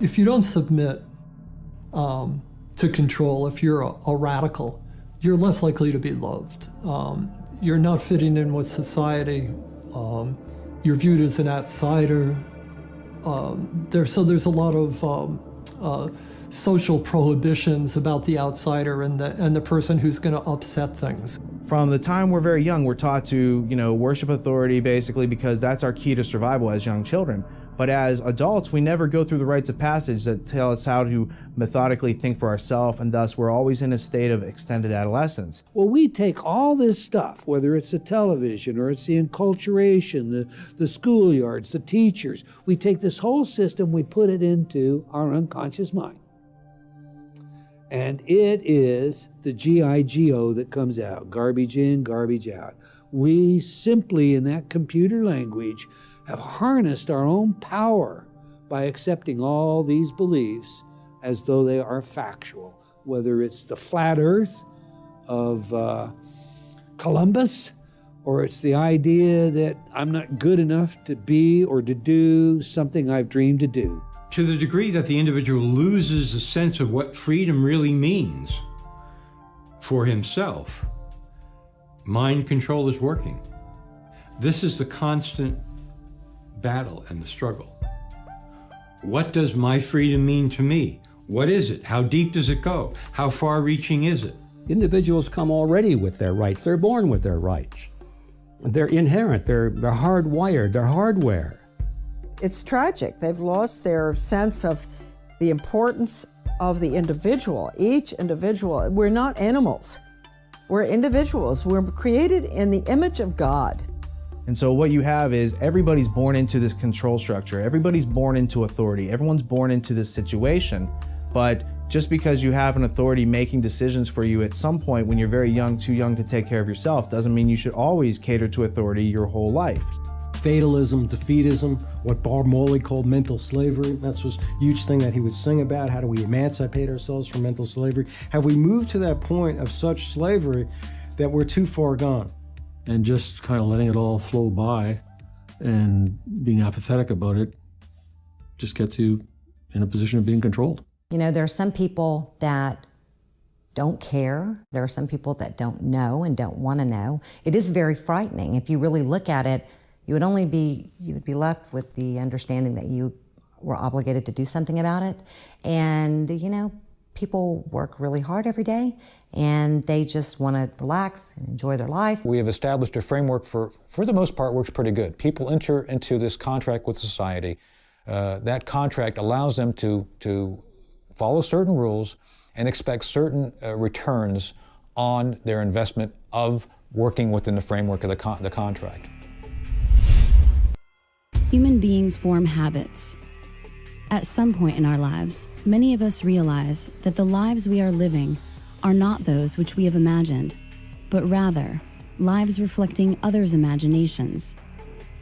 If you don't submit to control, if you're a radical, you're less likely to be loved. You're not fitting in with society. You're viewed as an outsider. So there's a lot of social prohibitions about the outsider and the person who's going to upset things. From the time we're very young, we're taught to, worship authority basically because that's our key to survival as young children. But as adults, we never go through the rites of passage that tell us how to methodically think for ourselves, and thus we're always in a state of extended adolescence. Well, we take all this stuff, whether it's the television or it's the enculturation, the schoolyards, the teachers, we take this whole system, we put it into our unconscious mind. And it is the GIGO that comes out, garbage in, garbage out. We simply, in that computer language, have harnessed our own power by accepting all these beliefs as though they are factual, whether it's the flat earth of Columbus, or it's the idea that I'm not good enough to be or to do something I've dreamed to do. To the degree that the individual loses a sense of what freedom really means for himself, mind control is working. This is the constant battle and the struggle. What does my freedom mean to me? What is it? How deep does it go? How far-reaching is it? Individuals come already with their rights. They're born with their rights. They're inherent. They're hardwired. They're hardware. It's tragic. They've lost their sense of the importance of the individual, each individual. We're not animals. We're individuals. We're created in the image of God. And so what you have is everybody's born into this control structure. Everybody's born into authority. Everyone's born into this situation. But just because you have an authority making decisions for you at some point when you're very young, too young to take care of yourself, doesn't mean you should always cater to authority your whole life. Fatalism, defeatism, what Bob Morley called mental slavery. That's was a huge thing that he would sing about. How do we emancipate ourselves from mental slavery? Have we moved to that point of such slavery that we're too far gone? And just kind of letting it all flow by and being apathetic about it just gets you in a position of being controlled. There are some people that don't care. There are some people that don't know and don't want to know. It is very frightening. If you really look at it, you would be left with the understanding that you were obligated to do something about it. And, people work really hard every day and they just want to relax and enjoy their life. We have established a framework for the most part, works pretty good. People enter into this contract with society. That contract allows them to follow certain rules and expect certain returns on their investment of working within the framework of the contract. Human beings form habits. At some point in our lives, many of us realize that the lives we are living are not those which we have imagined, but rather lives reflecting others' imaginations,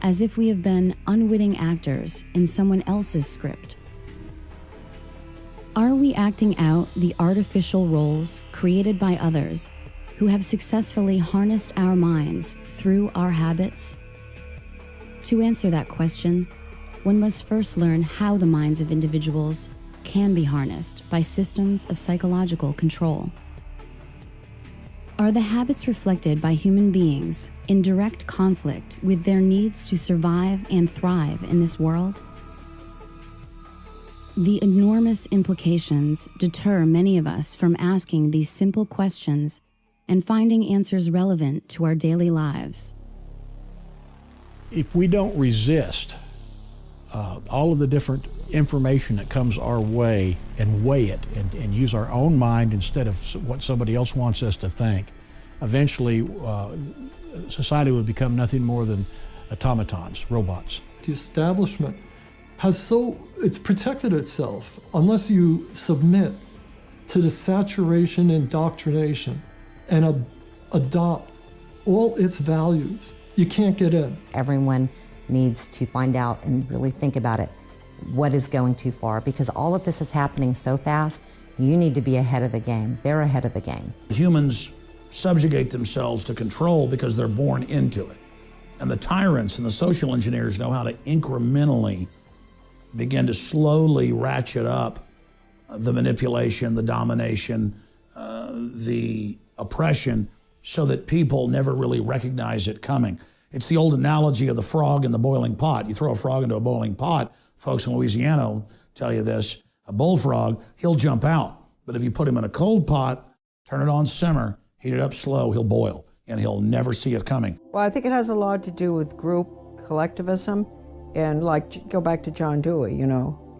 as if we have been unwitting actors in someone else's script. Are we acting out the artificial roles created by others who have successfully harnessed our minds through our habits? To answer that question, one must first learn how the minds of individuals can be harnessed by systems of psychological control. Are the habits reflected by human beings in direct conflict with their needs to survive and thrive in this world? The enormous implications deter many of us from asking these simple questions and finding answers relevant to our daily lives. If we don't resist all of the different information that comes our way and weigh it and use our own mind instead of what somebody else wants us to think, eventually society would become nothing more than automatons, robots. The establishment it's protected itself. Unless you submit to the saturation and indoctrination and adopt all its values, you can't get in. Everyone needs to find out and really think about it. What is going too far? Because all of this is happening so fast, you need to be ahead of the game. They're ahead of the game. Humans subjugate themselves to control because they're born into it. And the tyrants and the social engineers know how to incrementally begin to slowly ratchet up the manipulation, the domination, the oppression, so that people never really recognize it coming. It's the old analogy of the frog in the boiling pot. You throw a frog into a boiling pot, folks in Louisiana will tell you this, a bullfrog, he'll jump out. But if you put him in a cold pot, turn it on simmer, heat it up slow, he'll boil, and he'll never see it coming. Well, I think it has a lot to do with group collectivism. And go back to John Dewey,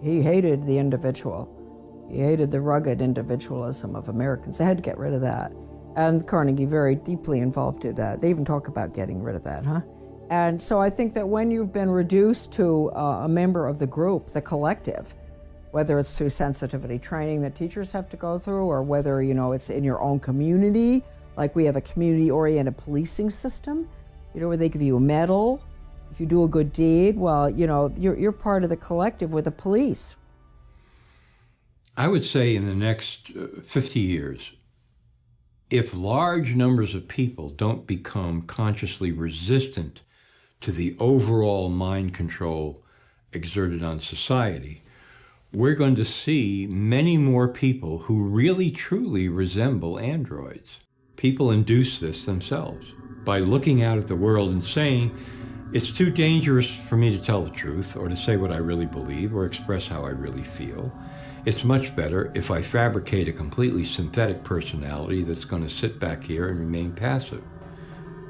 he hated the individual. He hated the rugged individualism of Americans. They had to get rid of that. And Carnegie very deeply involved in that. They even talk about getting rid of that, huh? And so I think that when you've been reduced to a member of the group, the collective, whether it's through sensitivity training that teachers have to go through, or whether, it's in your own community, like we have a community-oriented policing system, where they give you a medal. If you do a good deed, well, you're part of the collective with the police. I would say in the next 50 years, if large numbers of people don't become consciously resistant to the overall mind control exerted on society, we're going to see many more people who really truly resemble androids. People induce this themselves by looking out at the world and saying, it's too dangerous for me to tell the truth or to say what I really believe or express how I really feel. It's much better if I fabricate a completely synthetic personality that's going to sit back here and remain passive.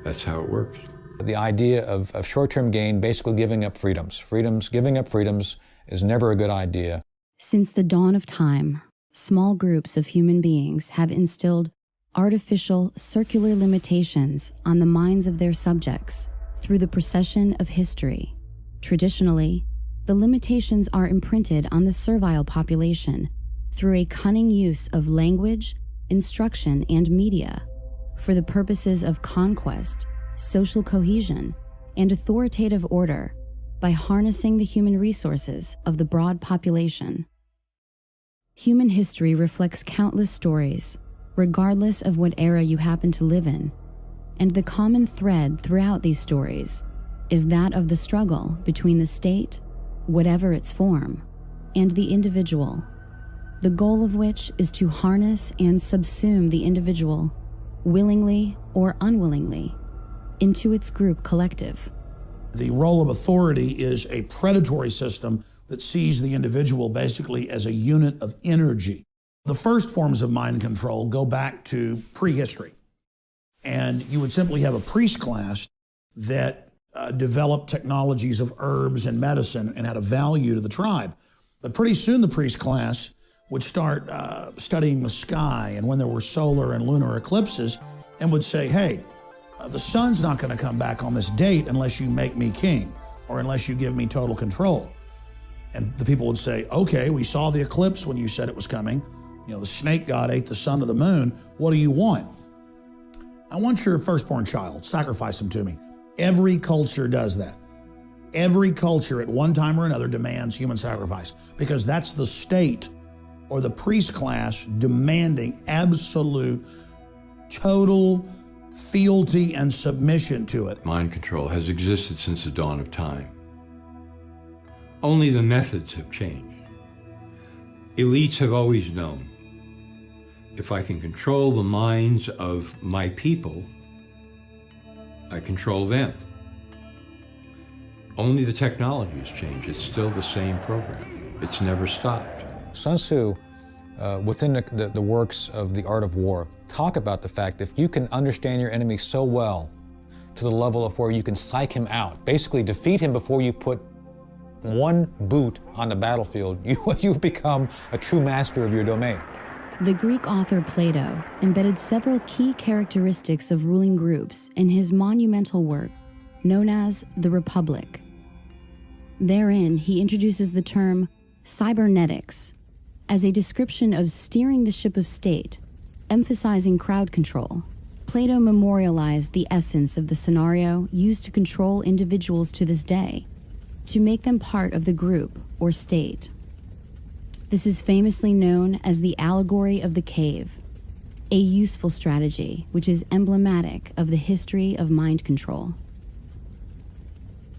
That's how it works. The idea of short-term gain, basically giving up freedoms. Giving up freedoms is never a good idea. Since the dawn of time, small groups of human beings have instilled artificial circular limitations on the minds of their subjects through the procession of history. Traditionally, the limitations are imprinted on the servile population through a cunning use of language, instruction, and media for the purposes of conquest, social cohesion, and authoritative order by harnessing the human resources of the broad population. Human history reflects countless stories, regardless of what era you happen to live in, and the common thread throughout these stories is that of the struggle between the state, whatever its form, and the individual, the goal of which is to harness and subsume the individual, willingly or unwillingly, into its group collective. The role of authority is a predatory system that sees the individual basically as a unit of energy. The first forms of mind control go back to prehistory. And you would simply have a priest class that developed technologies of herbs and medicine and had a value to the tribe. But pretty soon the priest class would start studying the sky and when there were solar and lunar eclipses and would say, hey, the sun's not going to come back on this date unless you make me king or unless you give me total control. And the people would say, okay, we saw the eclipse when you said it was coming. The snake god ate the sun of the moon. What do you want? I want your firstborn child, sacrifice him to me. Every culture does that. Every culture at one time or another demands human sacrifice because that's the state or the priest class demanding absolute, total fealty and submission to it. Mind control has existed since the dawn of time. Only the methods have changed. Elites have always known, if I can control the minds of my people, I control them. Only the technology has changed. It's still the same program. It's never stopped. Sun Tzu, within the works of The Art of War, talk about the fact that if you can understand your enemy so well to the level of where you can psych him out, basically defeat him before you put one boot on the battlefield, you've become a true master of your domain. The Greek author Plato embedded several key characteristics of ruling groups in his monumental work known as The Republic. Therein, he introduces the term cybernetics as a description of steering the ship of state, emphasizing crowd control. Plato memorialized the essence of the scenario used to control individuals to this day, to make them part of the group or state. This is famously known as the allegory of the cave, a useful strategy which is emblematic of the history of mind control.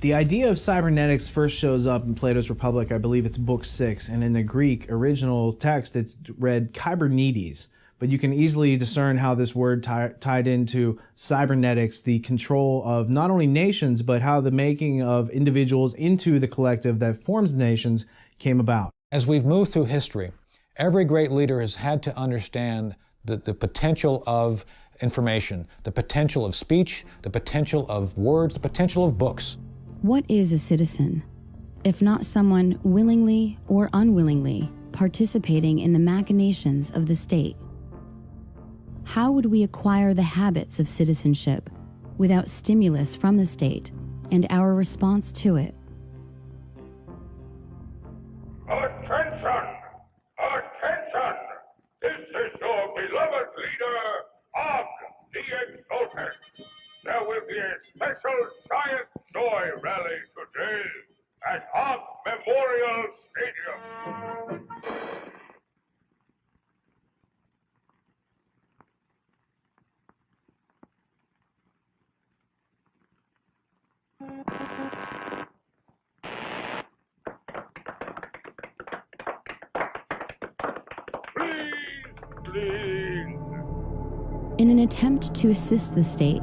The idea of cybernetics first shows up in Plato's Republic, I believe it's book 6, and in the Greek original text it's read kybernetes, but you can easily discern how this word tied into cybernetics, the control of not only nations, but how the making of individuals into the collective that forms the nations came about. As we've moved through history, every great leader has had to understand the potential of information, the potential of speech, the potential of words, the potential of books. What is a citizen, if not someone willingly or unwillingly participating in the machinations of the state? How would we acquire the habits of citizenship without stimulus from the state and our response to it? Attention! Attention! This is your beloved leader, Og the Exalted. There will be a special giant joy rally today at Og Memorial Stadium. In an attempt to assist the state,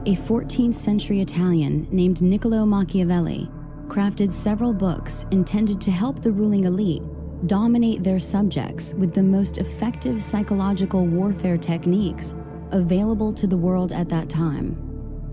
a 14th century Italian named Niccolò Machiavelli crafted several books intended to help the ruling elite dominate their subjects with the most effective psychological warfare techniques available to the world at that time.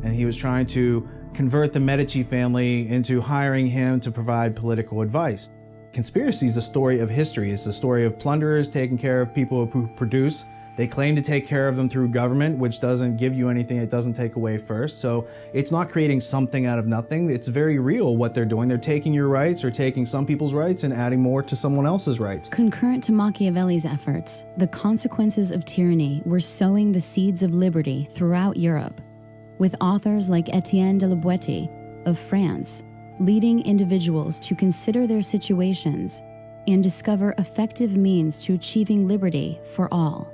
And he was trying to convert the Medici family into hiring him to provide political advice. Conspiracy is the story of history. It's the story of plunderers taking care of people who produce. They claim to take care of them through government, which doesn't give you anything, it doesn't take away first. So it's not creating something out of nothing. It's very real what they're doing. They're taking your rights or taking some people's rights and adding more to someone else's rights. Concurrent to Machiavelli's efforts, the consequences of tyranny were sowing the seeds of liberty throughout Europe, with authors like Etienne de la Boétie of France leading individuals to consider their situations and discover effective means to achieving liberty for all.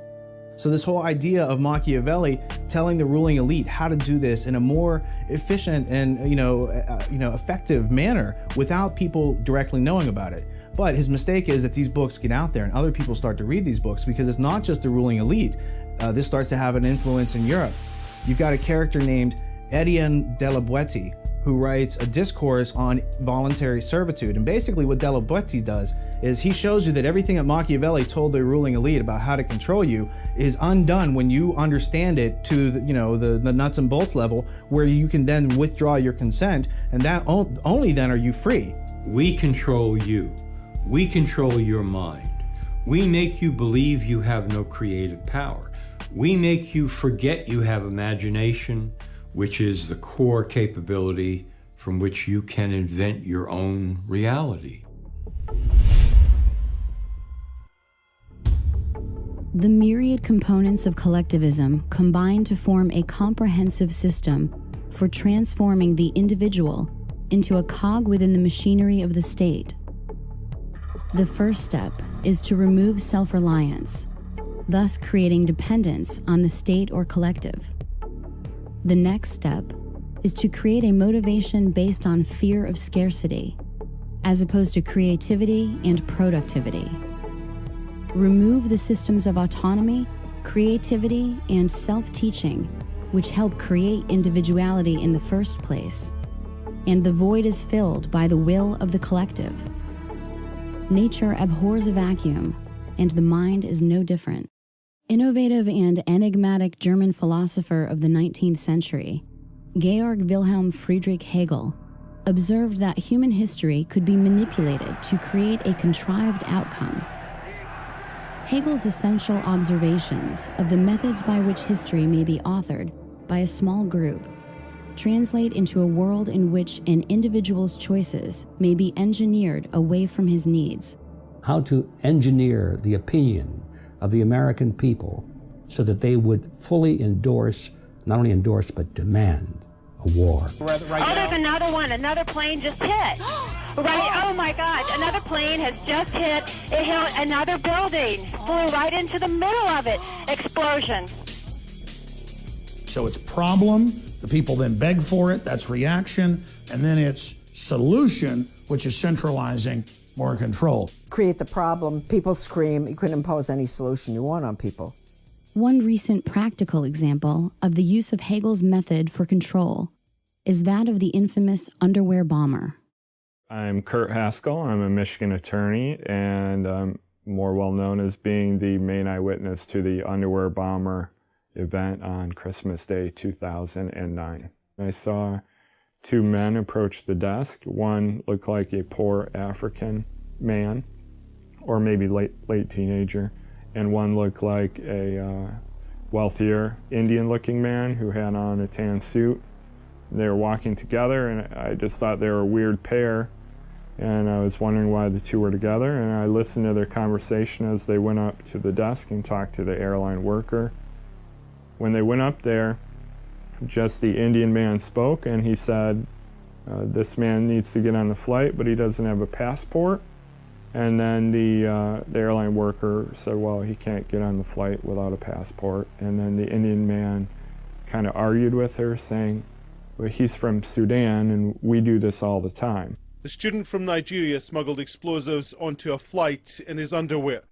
So this whole idea of Machiavelli telling the ruling elite how to do this in a more efficient and effective manner without people directly knowing about it. But his mistake is that these books get out there and other people start to read these books because it's not just the ruling elite. This starts to have an influence in Europe. You've got a character named Etienne de la Boétie who writes a discourse on voluntary servitude. And basically what de la Boétie does is he shows you that everything that Machiavelli told the ruling elite about how to control you is undone when you understand it to the nuts and bolts level, where you can then withdraw your consent, and that only then are you free. We control you. We control your mind. We make you believe you have no creative power. We make you forget you have imagination, which is the core capability from which you can invent your own reality. The myriad components of collectivism combine to form a comprehensive system for transforming the individual into a cog within the machinery of the state. The first step is to remove self-reliance, thus creating dependence on the state or collective. The next step is to create a motivation based on fear of scarcity, as opposed to creativity and productivity. Remove the systems of autonomy, creativity, and self-teaching, which help create individuality in the first place, and the void is filled by the will of the collective. Nature abhors a vacuum, and the mind is no different. Innovative and enigmatic German philosopher of the 19th century, Georg Wilhelm Friedrich Hegel, observed that human history could be manipulated to create a contrived outcome. Hegel's essential observations of the methods by which history may be authored by a small group translate into a world in which an individual's choices may be engineered away from his needs. How to engineer the opinion of the American people so that they would fully endorse, not only endorse, but demand a war. There's another one. Another plane just hit. Right, oh my God, another plane has just hit. It hit another building, flew right into the middle of it. Explosion. So it's problem, the people then beg for it, that's reaction, and then it's solution, which is centralizing more control. Create the problem, people scream, you couldn't impose any solution you want on people. One recent practical example of the use of Hegel's method for control is that of the infamous underwear bomber. I'm Kurt Haskell. I'm a Michigan attorney, and I'm more well known as being the main eyewitness to the underwear bomber event on Christmas Day 2009. I saw two men approach the desk. One looked like a poor African man, or maybe late teenager, and one looked like a wealthier Indian-looking man who had on a tan suit. They were walking together, and I just thought they were a weird pair, and I was wondering why the two were together, and I listened to their conversation as they went up to the desk and talked to the airline worker. When they went up there, just the Indian man spoke, and he said, this man needs to get on the flight, but he doesn't have a passport. And then the airline worker said, well, he can't get on the flight without a passport. And then the Indian man kind of argued with her, saying, well, he's from Sudan, and we do this all the time. The student from Nigeria smuggled explosives onto a flight in his underwear.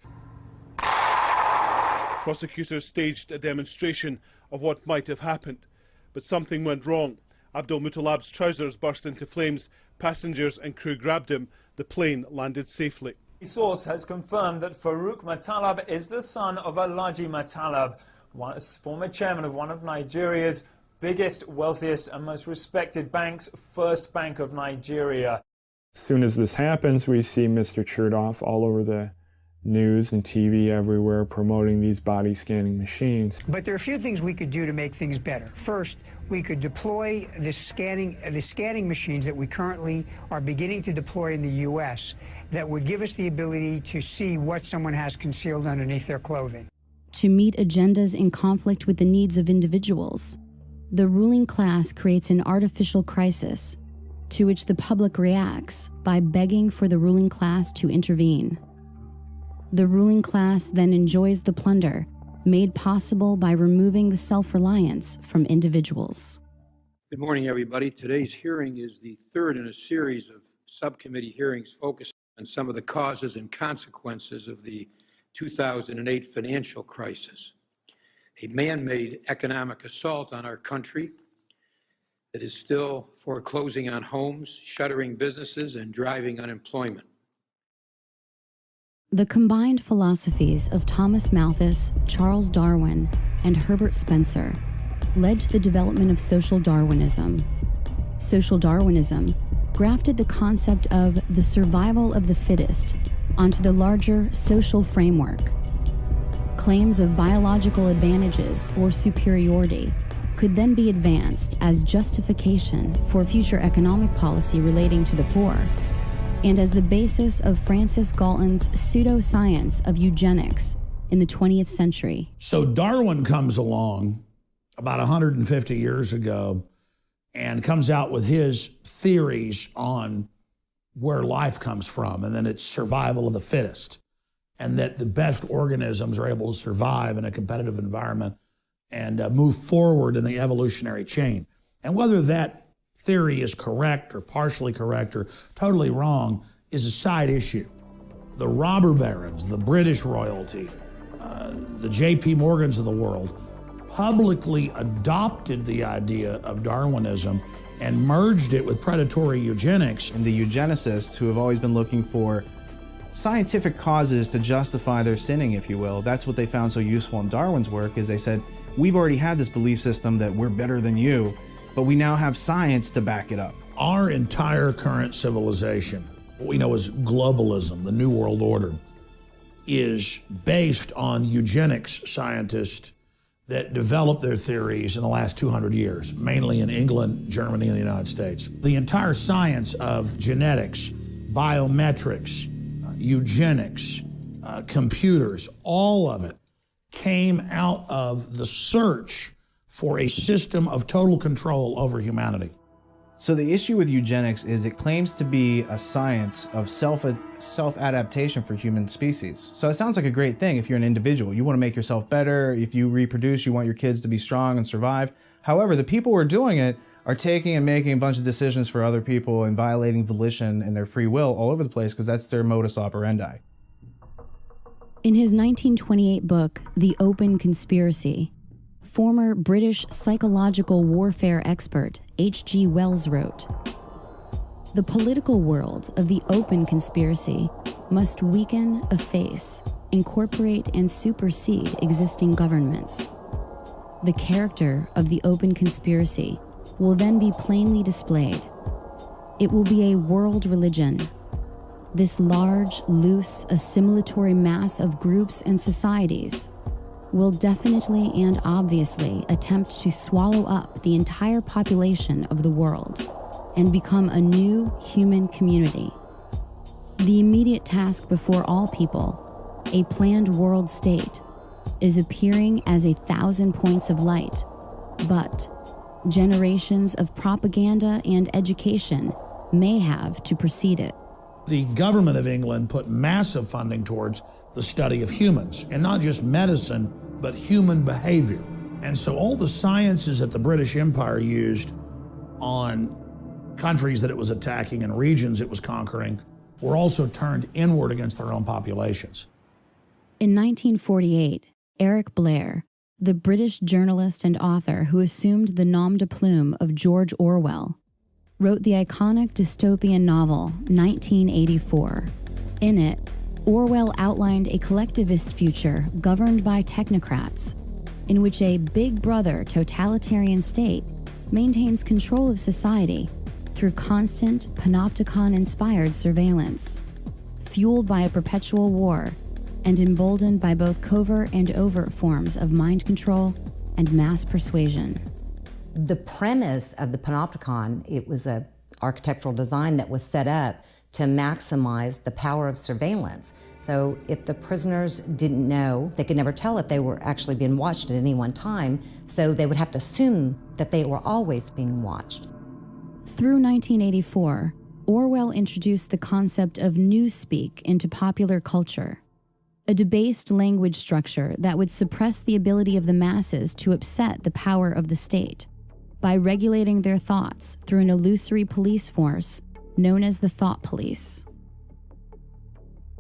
Prosecutors staged a demonstration of what might have happened, but something went wrong. Abdul Muttalab's trousers burst into flames. Passengers and crew grabbed him. The plane landed safely. A source has confirmed that Farouk Muttalab is the son of Alhaji Muttalab, former chairman of one of Nigeria's biggest, wealthiest and most respected banks, First Bank of Nigeria. As soon as this happens, we see Mr. Chertoff all over the news and TV everywhere promoting these body scanning machines. But there are a few things we could do to make things better. First, we could deploy the scanning machines that we currently are beginning to deploy in the U.S. that would give us the ability to see what someone has concealed underneath their clothing. To meet agendas in conflict with the needs of individuals, the ruling class creates an artificial crisis to which the public reacts by begging for the ruling class to intervene. The ruling class then enjoys the plunder made possible by removing the self-reliance from individuals. Good morning, everybody. Today's hearing is the third in a series of subcommittee hearings focused on some of the causes and consequences of the 2008 financial crisis, a man-made economic assault on our country that is still foreclosing on homes, shuttering businesses, and driving unemployment. The combined philosophies of Thomas Malthus, Charles Darwin, and Herbert Spencer led to the development of social Darwinism. Social Darwinism grafted the concept of the survival of the fittest onto the larger social framework. Claims of biological advantages or superiority could then be advanced as justification for future economic policy relating to the poor, and as the basis of Francis Galton's pseudoscience of eugenics in the 20th century. So Darwin comes along about 150 years ago and comes out with his theories on where life comes from, and then it's survival of the fittest, and that the best organisms are able to survive in a competitive environment and move forward in the evolutionary chain. And whether that theory is correct or partially correct or totally wrong is a side issue. The robber barons, the British royalty, the J.P. Morgans of the world publicly adopted the idea of Darwinism and merged it with predatory eugenics. And the eugenicists, who have always been looking for scientific causes to justify their sinning, if you will, that's what they found so useful in Darwin's work, is they said, we've already had this belief system that we're better than you, but we now have science to back it up. Our entire current civilization, what we know as globalism, the New World Order, is based on eugenics scientists that developed their theories in the last 200 years, mainly in England, Germany, and the United States. The entire science of genetics, biometrics, eugenics, computers, all of it came out of the search for a system of total control over humanity. So the issue with eugenics is it claims to be a science of self-adaptation for human species. So it sounds like a great thing if you're an individual. You want to make yourself better. If you reproduce, you want your kids to be strong and survive. However, the people who are doing it are taking and making a bunch of decisions for other people and violating volition and their free will all over the place because that's their modus operandi. In his 1928 book, The Open Conspiracy, former British psychological warfare expert H.G. Wells wrote, "The political world of the open conspiracy must weaken, efface, incorporate, and supersede existing governments. The character of the open conspiracy will then be plainly displayed. It will be a world religion. This large, loose, assimilatory mass of groups and societies will definitely and obviously attempt to swallow up the entire population of the world and become a new human community. The immediate task before all people, a planned world state, is appearing as 1,000 points of light, but generations of propaganda and education may have to precede it." The government of England put massive funding towards the study of humans, and not just medicine, but human behavior. And so all the sciences that the British Empire used on countries that it was attacking and regions it was conquering were also turned inward against their own populations. In 1948, Eric Blair, the British journalist and author who assumed the nom de plume of George Orwell, wrote the iconic dystopian novel 1984. In it, Orwell outlined a collectivist future governed by technocrats, in which a big brother totalitarian state maintains control of society through constant panopticon-inspired surveillance, fueled by a perpetual war and emboldened by both covert and overt forms of mind control and mass persuasion. The premise of the panopticon, it was an architectural design that was set up to maximize the power of surveillance. So if the prisoners didn't know, they could never tell if they were actually being watched at any one time, so they would have to assume that they were always being watched. Through 1984, Orwell introduced the concept of newspeak into popular culture, a debased language structure that would suppress the ability of the masses to upset the power of the state by regulating their thoughts through an illusory police force known as the thought police.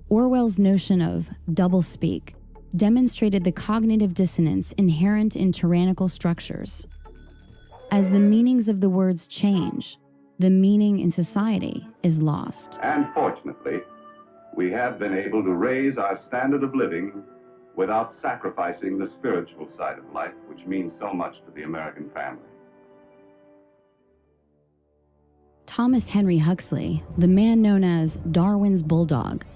Orwell's notion of doublespeak demonstrated the cognitive dissonance inherent in tyrannical structures. As the meanings of the words change, the meaning in society is lost. And fortunately, we have been able to raise our standard of living without sacrificing the spiritual side of life, which means so much to the American family. Thomas Henry Huxley, the man known as Darwin's bulldog,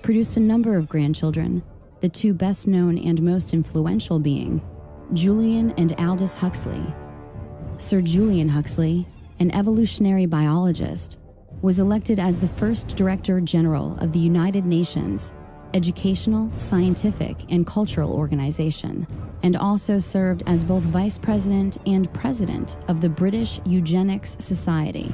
produced a number of grandchildren, the two best known and most influential being Julian and Aldous Huxley. Sir Julian Huxley, an evolutionary biologist, was elected as the first Director General of the United Nations educational, scientific, and cultural organization, and also served as both vice president and president of the British Eugenics Society.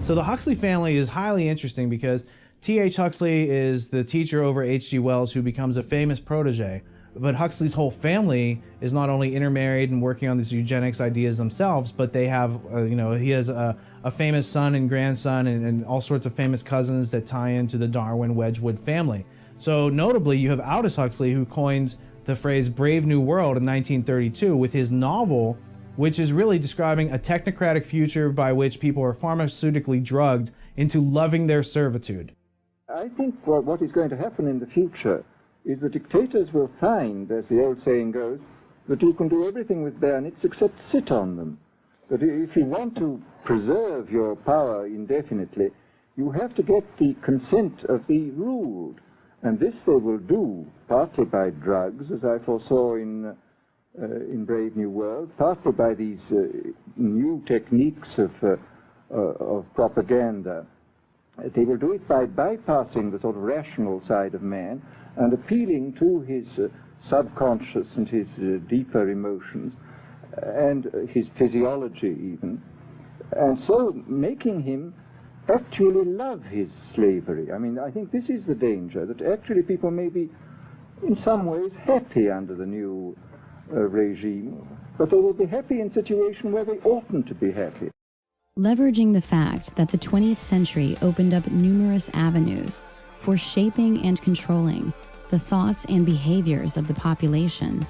So the Huxley family is highly interesting because T.H. Huxley is the teacher over H.G. Wells who becomes a famous protege. But Huxley's whole family is not only intermarried and working on these eugenics ideas themselves, but they have, he has a famous son and grandson and all sorts of famous cousins that tie into the Darwin-Wedgwood family. So notably, you have Aldous Huxley, who coins the phrase Brave New World in 1932 with his novel, which is really describing a technocratic future by which people are pharmaceutically drugged into loving their servitude. I think what is going to happen in the future is the dictators will find, as the old saying goes, that you can do everything with bayonets except sit on them. That if you want to preserve your power indefinitely, you have to get the consent of the ruled. And this they will do, partly by drugs, as I foresaw in Brave New World, partly by these new techniques of propaganda. They will do it by bypassing the sort of rational side of man and appealing to his subconscious and his deeper emotions and his physiology even, and so making him actually love his slavery. I mean, I think this is the danger, that actually people may be in some ways happy under the new regime, but they will be happy in a situation where they oughtn't to be happy. Leveraging the fact that the 20th century opened up numerous avenues for shaping and controlling the thoughts and behaviors of the population,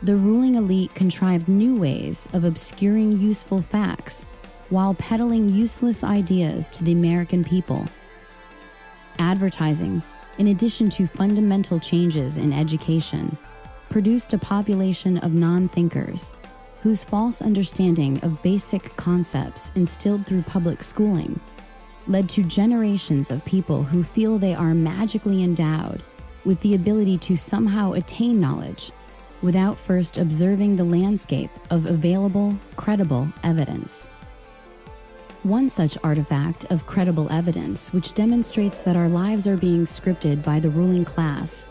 the ruling elite contrived new ways of obscuring useful facts while peddling useless ideas to the American people. Advertising, in addition to fundamental changes in education, produced a population of non-thinkers whose false understanding of basic concepts instilled through public schooling led to generations of people who feel they are magically endowed with the ability to somehow attain knowledge without first observing the landscape of available, credible evidence. One such artifact of credible evidence which demonstrates that our lives are being scripted by the ruling class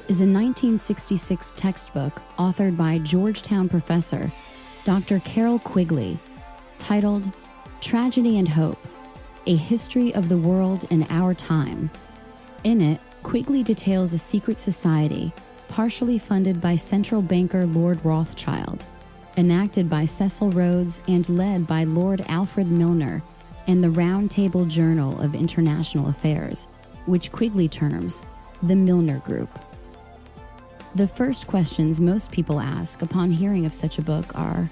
is a 1966 textbook authored by Georgetown professor Dr. Carroll Quigley, titled Tragedy and Hope, A History of the World in Our Time. In it, Quigley details a secret society, partially funded by central banker Lord Rothschild, enacted by Cecil Rhodes and led by Lord Alfred Milner, and the Round Table Journal of International Affairs, which Quigley terms the Milner Group. The first questions most people ask upon hearing of such a book are,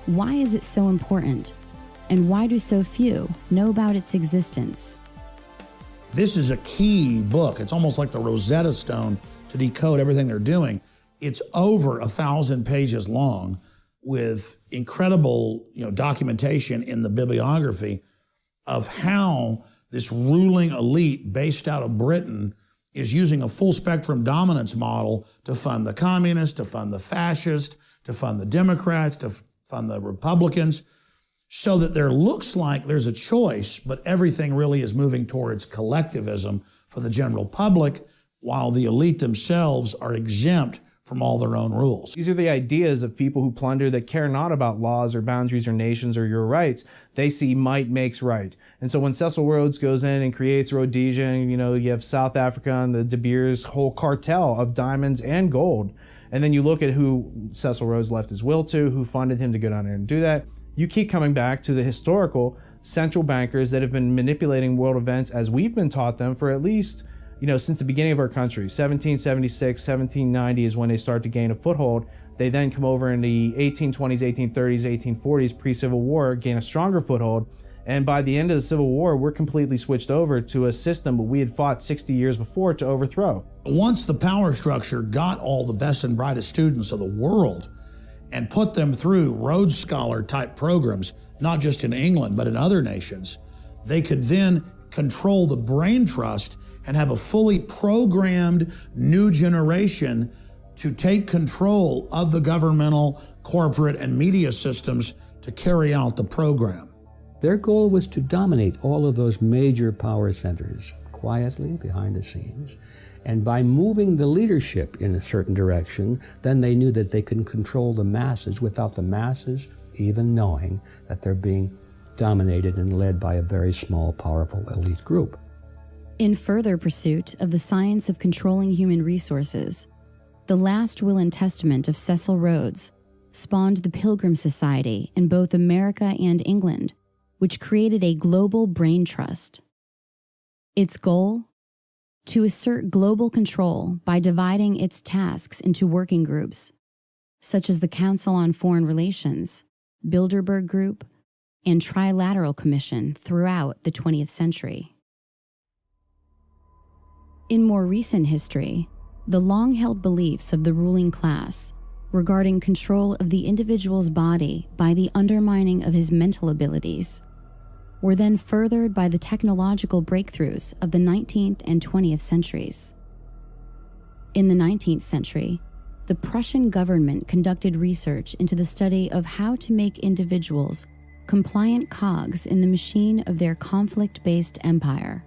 why is it so important? And why do so few know about its existence? This is a key book. It's almost like the Rosetta Stone to decode everything they're doing. It's over 1,000 pages long with incredible, documentation in the bibliography of how this ruling elite based out of Britain is using a full spectrum dominance model to fund the communists, to fund the fascists, to fund the Democrats, to fund the Republicans, so that there looks like there's a choice, but everything really is moving towards collectivism for the general public, while the elite themselves are exempt from all their own rules. These are the ideas of people who plunder that care not about laws or boundaries or nations or your rights. They see might makes right. And so when Cecil Rhodes goes in and creates Rhodesia, and you have South Africa and the De Beers whole cartel of diamonds and gold, and then you look at who Cecil Rhodes left his will to, who funded him to go down there and do that, you keep coming back to the historical central bankers that have been manipulating world events as we've been taught them for at least since the beginning of our country. 1776, 1790 is when they start to gain a foothold. They then come over in the 1820s, 1830s, 1840s, pre-Civil War, gain a stronger foothold. And by the end of the Civil War, we're completely switched over to a system that we had fought 60 years before to overthrow. Once the power structure got all the best and brightest students of the world and put them through Rhodes Scholar type programs, not just in England, but in other nations, they could then control the brain trust and have a fully programmed new generation to take control of the governmental, corporate, and media systems to carry out the program. Their goal was to dominate all of those major power centers quietly behind the scenes And by moving the leadership in a certain direction, then they knew that they could control the masses without the masses even knowing that they're being dominated and led by a very small, powerful elite group. In further pursuit of the science of controlling human resources, the last will and testament of Cecil Rhodes spawned the Pilgrim Society in both America and England, which created a global brain trust. Its goal? To assert global control by dividing its tasks into working groups, such as the Council on Foreign Relations, Bilderberg Group, and Trilateral Commission throughout the 20th century. In more recent history, the long-held beliefs of the ruling class regarding control of the individual's body by the undermining of his mental abilities were then furthered by the technological breakthroughs of the 19th and 20th centuries. In the 19th century, the Prussian government conducted research into the study of how to make individuals compliant cogs in the machine of their conflict-based empire.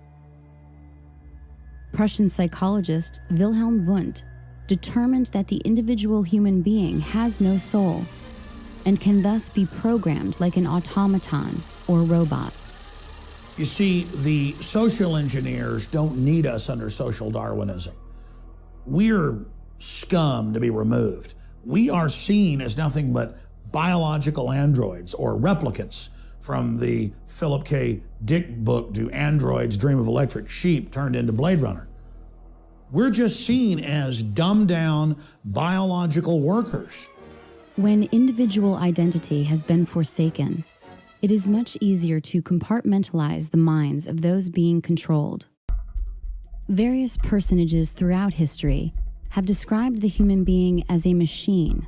Prussian psychologist Wilhelm Wundt determined that the individual human being has no soul and can thus be programmed like an automaton or robot. You see, the social engineers don't need us under social Darwinism. We're scum to be removed. We are seen as nothing but biological androids or replicants from the Philip K. Dick book, Do Androids Dream of Electric Sheep, turned into Blade Runner. We're just seen as dumbed down biological workers. When individual identity has been forsaken, it is much easier to compartmentalize the minds of those being controlled. Various personages throughout history have described the human being as a machine,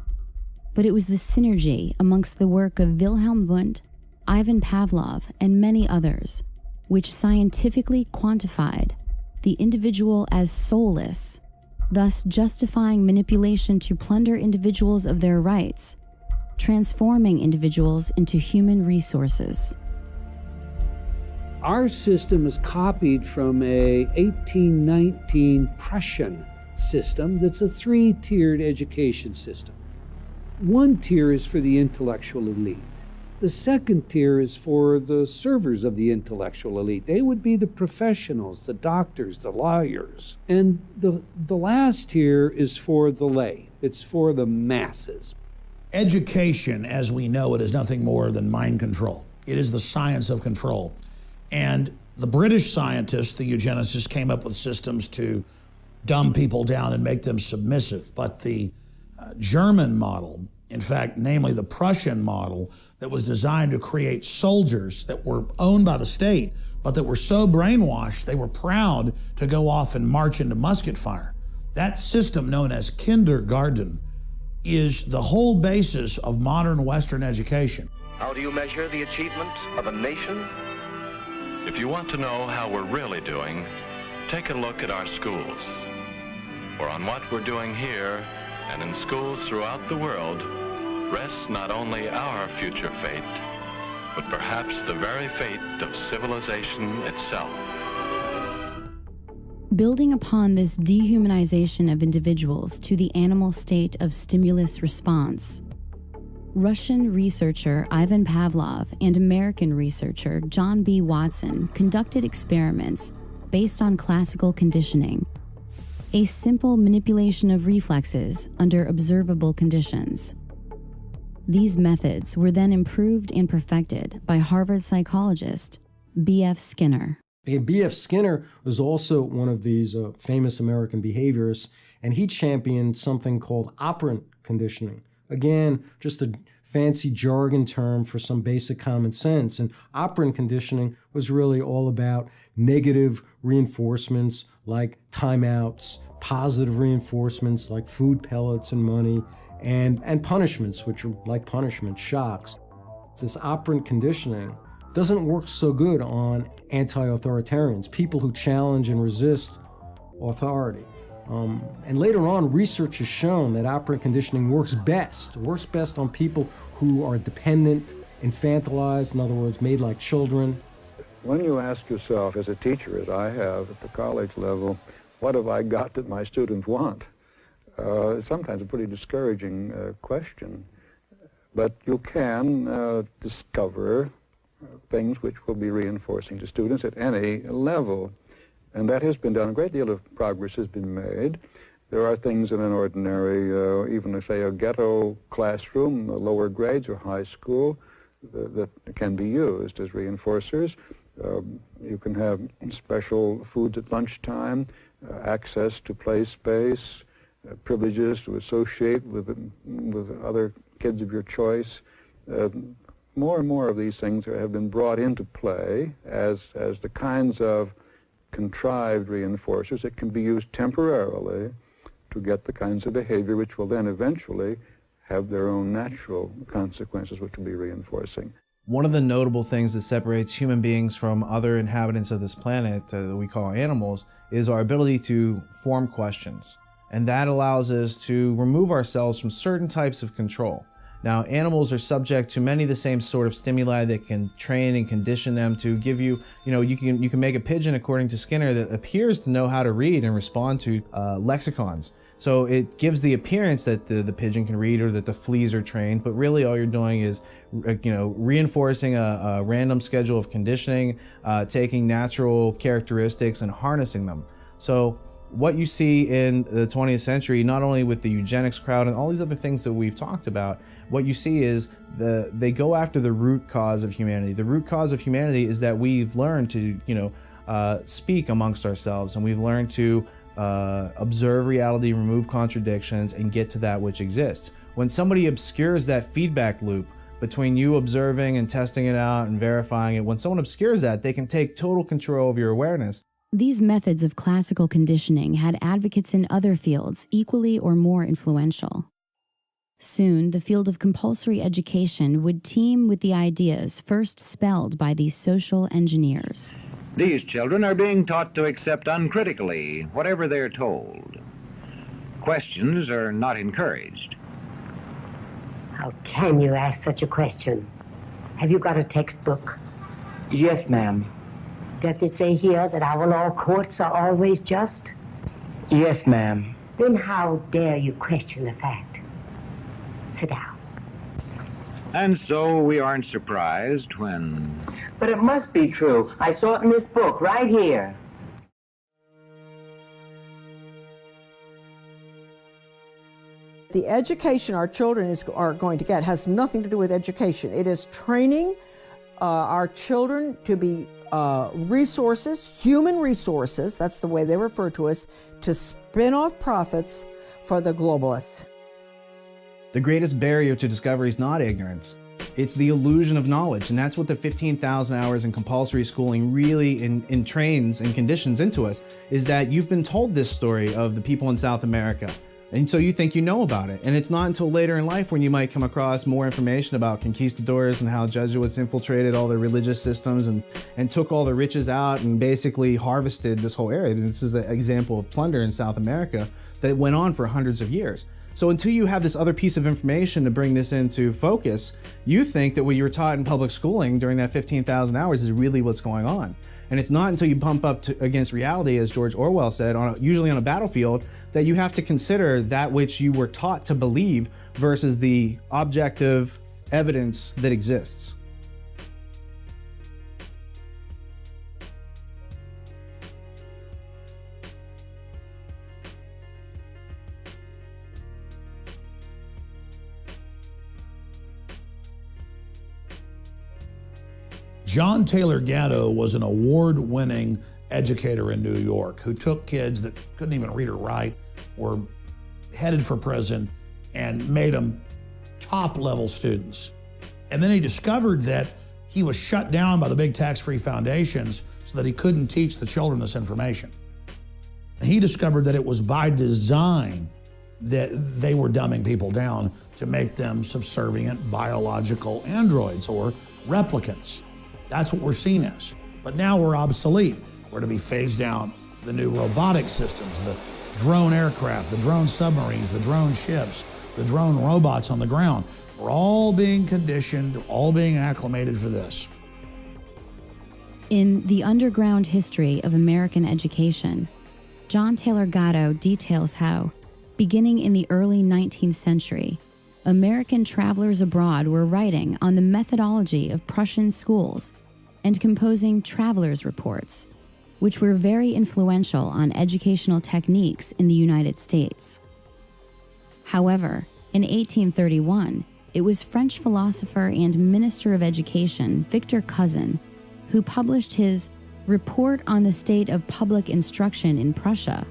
but it was the synergy amongst the work of Wilhelm Wundt, Ivan Pavlov, and many others, which scientifically quantified the individual as soulless, thus justifying manipulation to plunder individuals of their rights, transforming individuals into human resources. Our system is copied from a 1819 Prussian system that's a three-tiered education system. One tier is for the intellectual elite. The second tier is for the servers of the intellectual elite. They would be the professionals, the doctors, the lawyers. And the last tier is for the lay. It's for the masses. Education, as we know it, is nothing more than mind control. It is the science of control. And the British scientists, the eugenicists, came up with systems to dumb people down and make them submissive. But the German model, in fact, namely the Prussian model, that was designed to create soldiers that were owned by the state, but that were so brainwashed they were proud to go off and march into musket fire. That system, known as kindergarten, is the whole basis of modern Western education. How do you measure the achievement of a nation? If you want to know how we're really doing, take a look at our schools. For on what we're doing here and in schools throughout the world rests not only our future fate, but perhaps the very fate of civilization itself. Building upon this dehumanization of individuals to the animal state of stimulus response, Russian researcher Ivan Pavlov and American researcher John B. Watson conducted experiments based on classical conditioning, a simple manipulation of reflexes under observable conditions. These methods were then improved and perfected by Harvard psychologist B.F. Skinner. B.F. Skinner was also one of these famous American behaviorists, and he championed something called operant conditioning. Again, just a fancy jargon term for some basic common sense. And operant conditioning was really all about negative reinforcements like timeouts, positive reinforcements like food pellets and money, and punishments, which are like punishment, shocks. This operant conditioning doesn't work so good on anti-authoritarians, people who challenge and resist authority. And later on, research has shown that operant conditioning works best on people who are dependent, infantilized, in other words, made like children. When you ask yourself as a teacher, as I have at the college level, what have I got that my students want? Sometimes a pretty discouraging question. But you can discover things which will be reinforcing to students at any level. And that has been done. A great deal of progress has been made. There are things in an ordinary, even say a ghetto classroom, lower grades or high school, that can be used as reinforcers. You can have special foods at lunchtime, access to play space, privileges to associate with other kids of your choice. More and more of these things have been brought into play as the kinds of contrived reinforcers that can be used temporarily to get the kinds of behavior which will then eventually have their own natural consequences which will be reinforcing. One of the notable things that separates human beings from other inhabitants of this planet that we call animals is our ability to form questions. And that allows us to remove ourselves from certain types of control. Now, animals are subject to many of the same sort of stimuli that can train and condition them to give you, you can make a pigeon, according to Skinner, that appears to know how to read and respond to lexicons. So it gives the appearance that the pigeon can read or that the fleas are trained, but really all you're doing is, reinforcing a random schedule of conditioning, taking natural characteristics and harnessing them. So what you see in the 20th century, not only with the eugenics crowd and all these other things that we've talked about, what you see is they go after the root cause of humanity. The root cause of humanity is that we've learned to, speak amongst ourselves, and we've learned to observe reality, remove contradictions, and get to that which exists. When somebody obscures that feedback loop between you observing and testing it out and verifying it, when someone obscures that, they can take total control of your awareness. These methods of classical conditioning had advocates in other fields equally or more influential. Soon, the field of compulsory education would teem with the ideas first spelled by these social engineers. These children are being taught to accept uncritically whatever they're told. Questions are not encouraged. How can you ask such a question? Have you got a textbook? Yes, ma'am. Does it say here that our law courts are always just? Yes, ma'am. Then how dare you question the fact? Sit down. And so we aren't surprised when... But it must be true. I saw it in this book right here. The education our children are going to get has nothing to do with education. It is training our children to be resources, human resources, that's the way they refer to us, to spin off profits for the globalists. The greatest barrier to discovery is not ignorance. It's the illusion of knowledge, and that's what the 15,000 hours in compulsory schooling really entrains and conditions into us, is that you've been told this story of the people in South America, and so you think you know about it. And it's not until later in life when you might come across more information about conquistadors and how Jesuits infiltrated all the religious systems and took all the riches out and basically harvested this whole area. And this is an example of plunder in South America that went on for hundreds of years. So until you have this other piece of information to bring this into focus, you think that what you were taught in public schooling during that 15,000 hours is really what's going on. And it's not until you bump up against reality, as George Orwell said, usually on a battlefield, that you have to consider that which you were taught to believe versus the objective evidence that exists. John Taylor Gatto was an award-winning educator in New York who took kids that couldn't even read or write, were headed for prison, and made them top-level students. And then he discovered that he was shut down by the big tax-free foundations so that he couldn't teach the children this information. And he discovered that it was by design that they were dumbing people down to make them subservient biological androids or replicants. That's what we're seen as. But now we're obsolete. We're to be phased out the new robotic systems, the drone aircraft, the drone submarines, the drone ships, the drone robots on the ground. We're all being conditioned, all being acclimated for this. In The Underground History of American Education, John Taylor Gatto details how, beginning in the early 19th century, American travelers abroad were writing on the methodology of Prussian schools and composing travelers' reports, which were very influential on educational techniques in the United States. However, in 1831, it was French philosopher and Minister of Education Victor Cousin who published his Report on the State of Public Instruction in Prussia,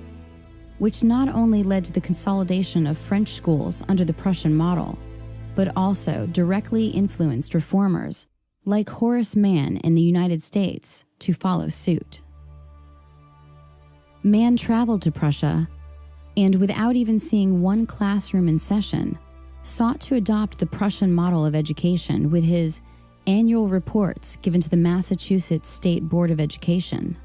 which not only led to the consolidation of French schools under the Prussian model, but also directly influenced reformers like Horace Mann in the United States to follow suit. Mann traveled to Prussia and, without even seeing one classroom in session, sought to adopt the Prussian model of education with his annual reports given to the Massachusetts State Board of Education.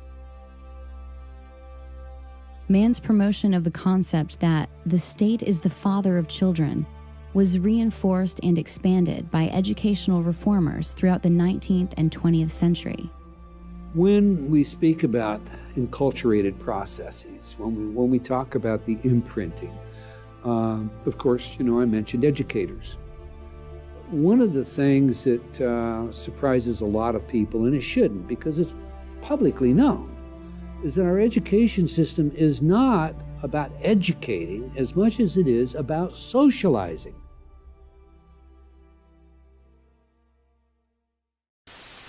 Mann's promotion of the concept that the state is the father of children was reinforced and expanded by educational reformers throughout the 19th and 20th century. When we speak about enculturated processes, when we talk about the imprinting, of course, I mentioned educators. One of the things that surprises a lot of people, and it shouldn't because it's publicly known, is that our education system is not about educating as much as it is about socializing.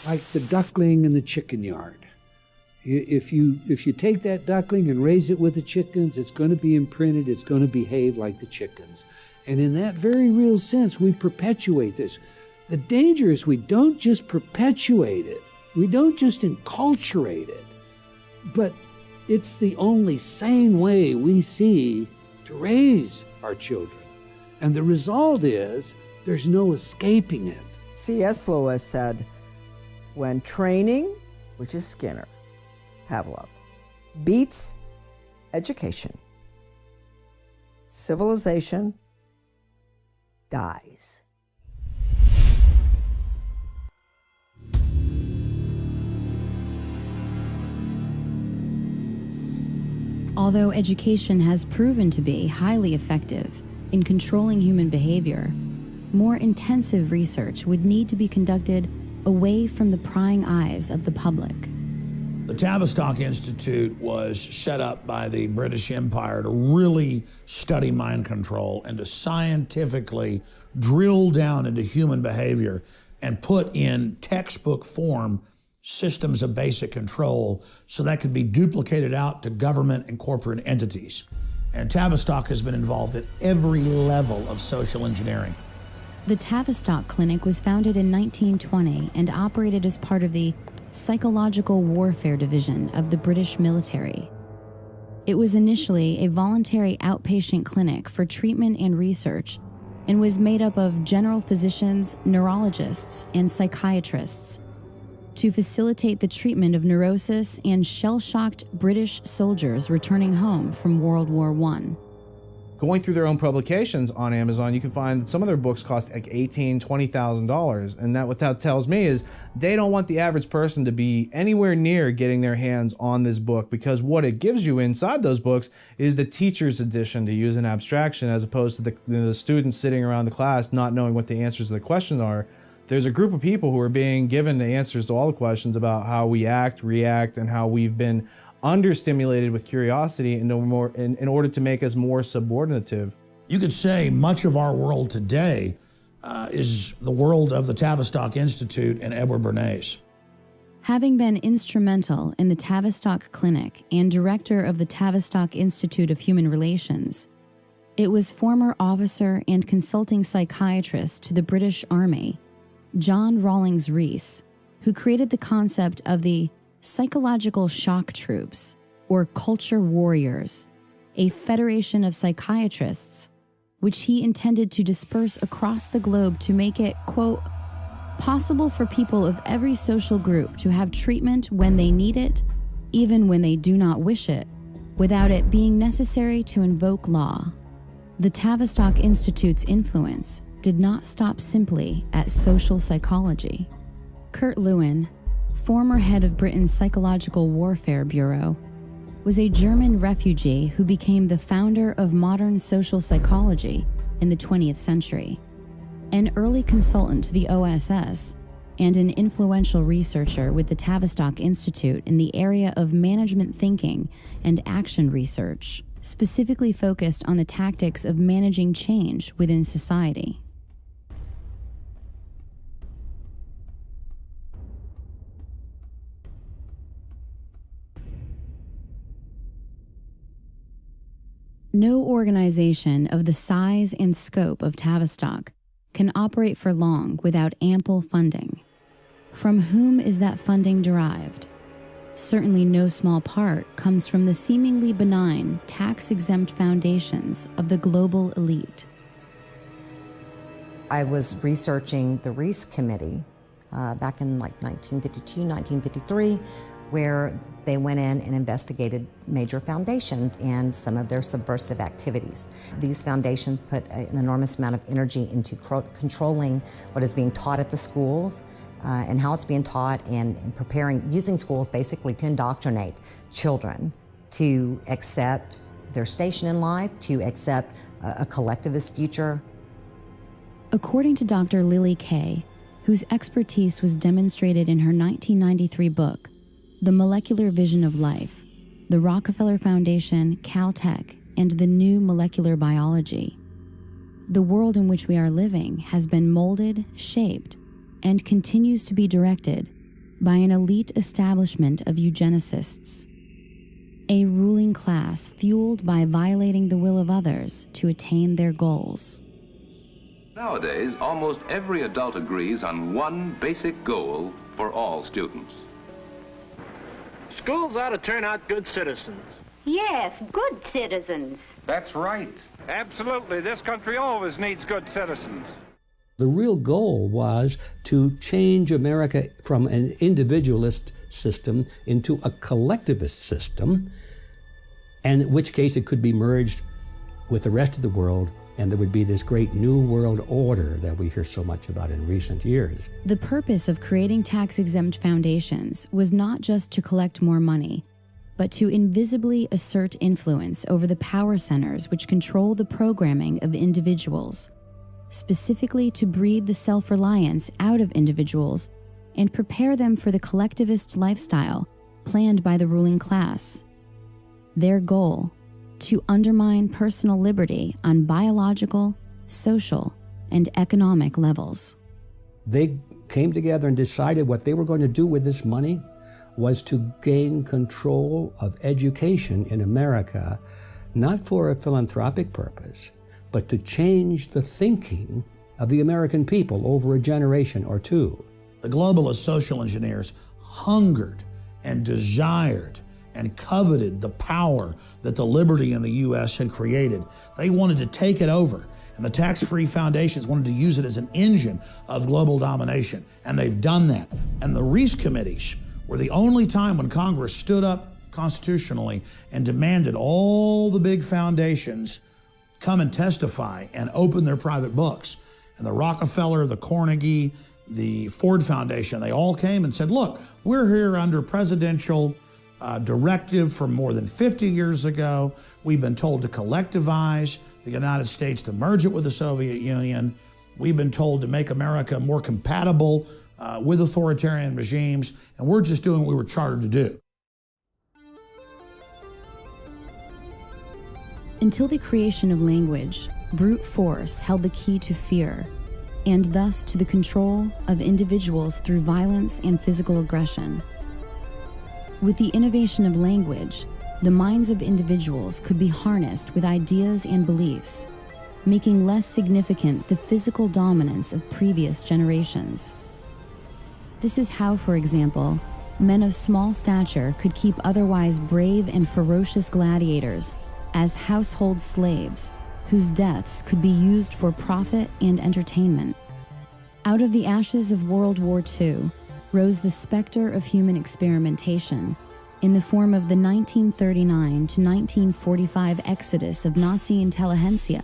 Like the duckling in the chicken yard. If you take that duckling and raise it with the chickens, it's going to be imprinted, it's going to behave like the chickens. And in that very real sense, we perpetuate this. The danger is we don't just perpetuate it, we don't just enculturate it, but it's the only sane way we see to raise our children. And the result is there's no escaping it. C.S. Lewis said, when training, which is Skinner, Pavlov, beats education, civilization dies. Although education has proven to be highly effective in controlling human behavior, more intensive research would need to be conducted away from the prying eyes of the public. The Tavistock Institute was set up by the British Empire to really study mind control and to scientifically drill down into human behavior and put in textbook form systems of basic control so that could be duplicated out to government and corporate entities. And Tavistock has been involved at every level of social engineering. The Tavistock Clinic was founded in 1920 and operated as part of the Psychological Warfare Division of the British military. It was initially a voluntary outpatient clinic for treatment and research and was made up of general physicians, neurologists, and psychiatrists to facilitate the treatment of neurosis and shell-shocked British soldiers returning home from World War I. Going through their own publications on Amazon, you can find that some of their books cost like $18,000, $20,000. And what that tells me is they don't want the average person to be anywhere near getting their hands on this book, because what it gives you inside those books is the teacher's edition, to use an abstraction, as opposed to the students sitting around the class not knowing what the answers to the questions are. There's a group of people who are being given the answers to all the questions about how we act, react, and how we've been understimulated with curiosity in order to make us more subordinative. You could say much of our world today is the world of the Tavistock Institute and Edward Bernays. Having been instrumental in the Tavistock Clinic and director of the Tavistock Institute of Human Relations, it was former officer and consulting psychiatrist to the British Army, John Rawlings Rees, who created the concept of the psychological shock troops, or culture warriors, a federation of psychiatrists, which he intended to disperse across the globe to make it, quote, possible for people of every social group to have treatment when they need it, even when they do not wish it, without it being necessary to invoke law. The Tavistock Institute's influence did not stop simply at social psychology. Kurt Lewin, former head of Britain's Psychological Warfare Bureau, was a German refugee who became the founder of modern social psychology in the 20th century, an early consultant to the OSS, and an influential researcher with the Tavistock Institute in the area of management thinking and action research, specifically focused on the tactics of managing change within society. No organization of the size and scope of Tavistock can operate for long without ample funding. From whom is that funding derived? Certainly no small part comes from the seemingly benign, tax-exempt foundations of the global elite. I was researching the Reese Committee back in like 1952, 1953, where they went in and investigated major foundations and some of their subversive activities. These foundations put an enormous amount of energy into controlling what is being taught at the schools and how it's being taught, and using schools basically to indoctrinate children to accept their station in life, to accept a collectivist future. According to Dr. Lily Kay, whose expertise was demonstrated in her 1993 book, The Molecular Vision of Life, the Rockefeller Foundation, Caltech, and the New Molecular Biology, the world in which we are living has been molded, shaped, and continues to be directed by an elite establishment of eugenicists, a ruling class fueled by violating the will of others to attain their goals. Nowadays, almost every adult agrees on one basic goal for all students. Schools ought to turn out good citizens. Yes, good citizens. That's right. Absolutely. This country always needs good citizens. The real goal was to change America from an individualist system into a collectivist system, and in which case it could be merged with the rest of the world, and there would be this great new world order that we hear so much about in recent years. The purpose of creating tax-exempt foundations was not just to collect more money, but to invisibly assert influence over the power centers which control the programming of individuals, specifically to breed the self-reliance out of individuals and prepare them for the collectivist lifestyle planned by the ruling class. Their goal: to undermine personal liberty on biological, social, and economic levels. They came together and decided what they were going to do with this money was to gain control of education in America, not for a philanthropic purpose, but to change the thinking of the American people over a generation or two. The globalist social engineers hungered and desired and coveted the power that the liberty in the U.S. had created. They wanted to take it over, and the tax-free foundations wanted to use it as an engine of global domination, and they've done that. And the Reese committees were the only time when Congress stood up constitutionally and demanded all the big foundations come and testify and open their private books. And the Rockefeller, the Carnegie, the Ford Foundation, they all came and said, look, we're here under presidential directive from more than 50 years ago. We've been told to collectivize the United States, to merge it with the Soviet Union. We've been told to make America more compatible with authoritarian regimes, and we're just doing what we were chartered to do. Until the creation of language, brute force held the key to fear, and thus to the control of individuals through violence and physical aggression. With the innovation of language, the minds of individuals could be harnessed with ideas and beliefs, making less significant the physical dominance of previous generations. This is how, for example, men of small stature could keep otherwise brave and ferocious gladiators as household slaves, whose deaths could be used for profit and entertainment. Out of the ashes of World War II rose the specter of human experimentation in the form of the 1939 to 1945 exodus of Nazi intelligentsia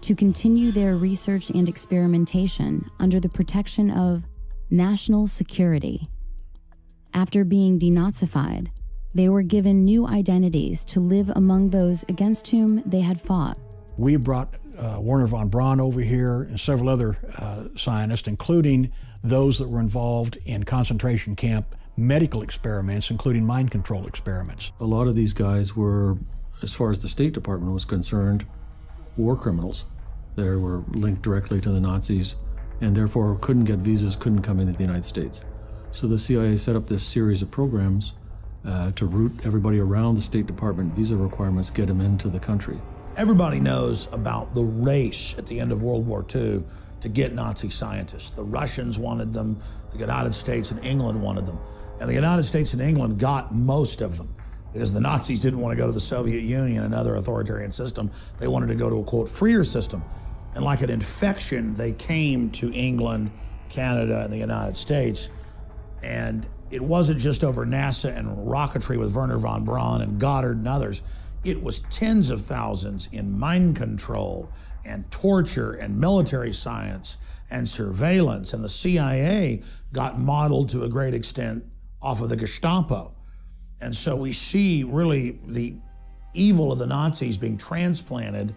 to continue their research and experimentation under the protection of national security. After being denazified, They were given new identities to live among those against whom they had fought. We brought Werner von Braun over here and several other scientists, including those that were involved in concentration camp medical experiments, including mind control experiments. A lot of these guys were, as far as the State Department was concerned, war criminals. They were linked directly to the Nazis and therefore couldn't get visas, couldn't come into the United States. So the CIA set up this series of programs to route everybody around the State Department visa requirements, get them into the country. Everybody knows about the race at the end of World War II to get Nazi scientists. The Russians wanted them, the United States and England wanted them. And the United States and England got most of them because the Nazis didn't want to go to the Soviet Union, another authoritarian system. They wanted to go to a, quote, freer system. And like an infection, they came to England, Canada, and the United States. And it wasn't just over NASA and rocketry with Werner von Braun and Goddard and others. It was tens of thousands in mind control and torture and military science and surveillance. And the CIA got modeled to a great extent off of the Gestapo. And so we see really the evil of the Nazis being transplanted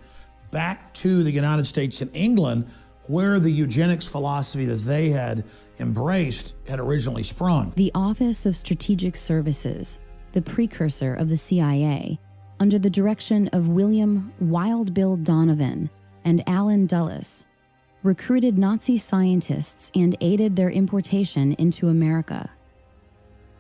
back to the United States and England, where the eugenics philosophy that they had embraced had originally sprung. The Office of Strategic Services, the precursor of the CIA, under the direction of William Wild Bill Donovan and Allen Dulles, recruited Nazi scientists and aided their importation into America.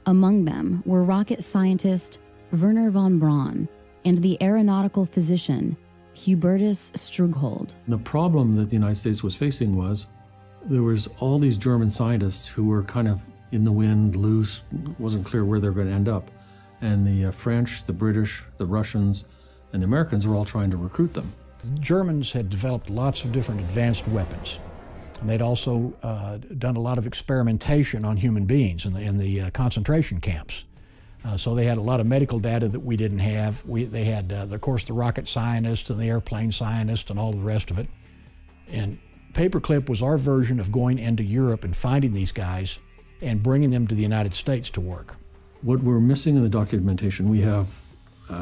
Among them were rocket scientist Werner von Braun and the aeronautical physician Hubertus Strughold. The problem that the United States was facing was there was all these German scientists who were kind of in the wind, loose, wasn't clear where they were going to end up. And the French, the British, the Russians, and the Americans were all trying to recruit them. The Germans had developed lots of different advanced weapons. And they'd also done a lot of experimentation on human beings in the concentration camps. So they had a lot of medical data that we didn't have. They had, of course, the rocket scientists and the airplane scientists and all of the rest of it. And Paperclip was our version of going into Europe and finding these guys and bringing them to the United States to work. What we're missing in the documentation, we have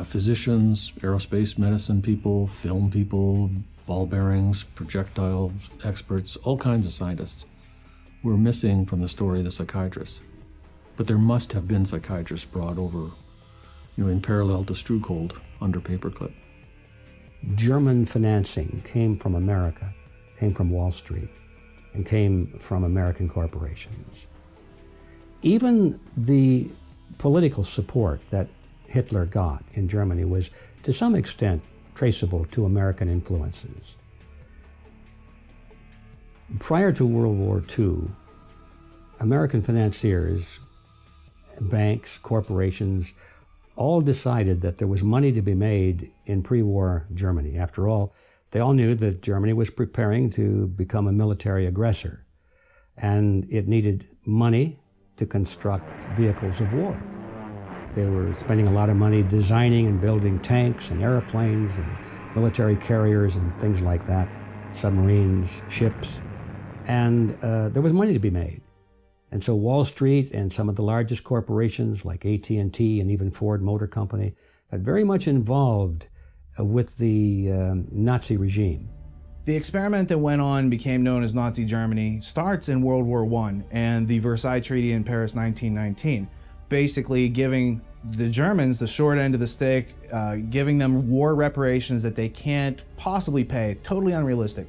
physicians, aerospace medicine people, film people, ball bearings, projectile experts, all kinds of scientists. We're missing from the story the psychiatrists. But there must have been psychiatrists brought over, in parallel to Strughold under Paperclip. German financing came from America, came from Wall Street, and came from American corporations. Even the political support that Hitler got in Germany was, to some extent, traceable to American influences. Prior to World War II, American financiers, banks, corporations, all decided that there was money to be made in pre-war Germany. After all, they all knew that Germany was preparing to become a military aggressor, and it needed money to construct vehicles of war. They were spending a lot of money designing and building tanks and airplanes and military carriers and things like that, submarines, ships, and there was money to be made. And so Wall Street and some of the largest corporations like AT&T and even Ford Motor Company got very much involved with the Nazi regime. The experiment that went on became known as Nazi Germany starts in World War I and the Versailles Treaty in Paris 1919, basically giving the Germans the short end of the stick, giving them war reparations that they can't possibly pay, totally unrealistic.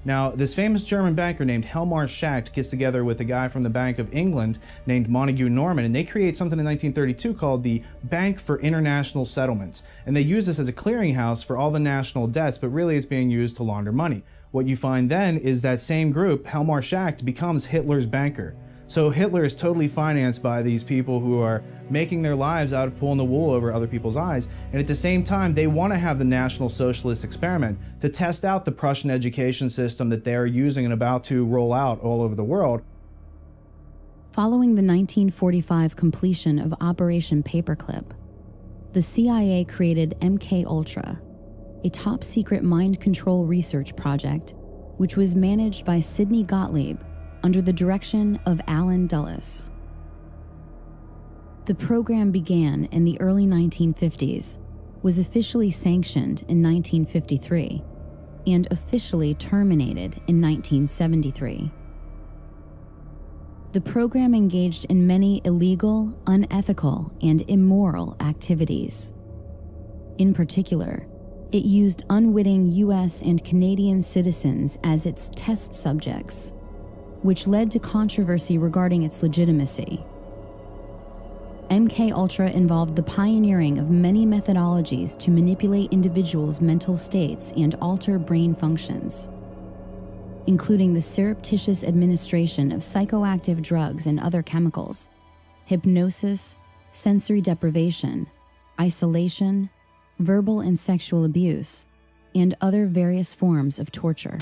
Now, this famous German banker named Hjalmar Schacht gets together with a guy from the Bank of England named Montague Norman, and they create something in 1932 called the Bank for International Settlements. And they use this as a clearinghouse for all the national debts, but really it's being used to launder money. What you find then is that same group, Hjalmar Schacht, becomes Hitler's banker. So Hitler is totally financed by these people who are making their lives out of pulling the wool over other people's eyes. And at the same time, they want to have the National Socialist experiment to test out the Prussian education system that they are using and about to roll out all over the world. Following the 1945 completion of Operation Paperclip, the CIA created MK-Ultra, a top-secret mind control research project, which was managed by Sidney Gottlieb under the direction of Allen Dulles. The program began in the early 1950s, was officially sanctioned in 1953, and officially terminated in 1973. The program engaged in many illegal, unethical, and immoral activities. In particular, it used unwitting US and Canadian citizens as its test subjects, which led to controversy regarding its legitimacy. MKUltra involved the pioneering of many methodologies to manipulate individuals' mental states and alter brain functions, including the surreptitious administration of psychoactive drugs and other chemicals, hypnosis, sensory deprivation, isolation, verbal and sexual abuse, and other various forms of torture.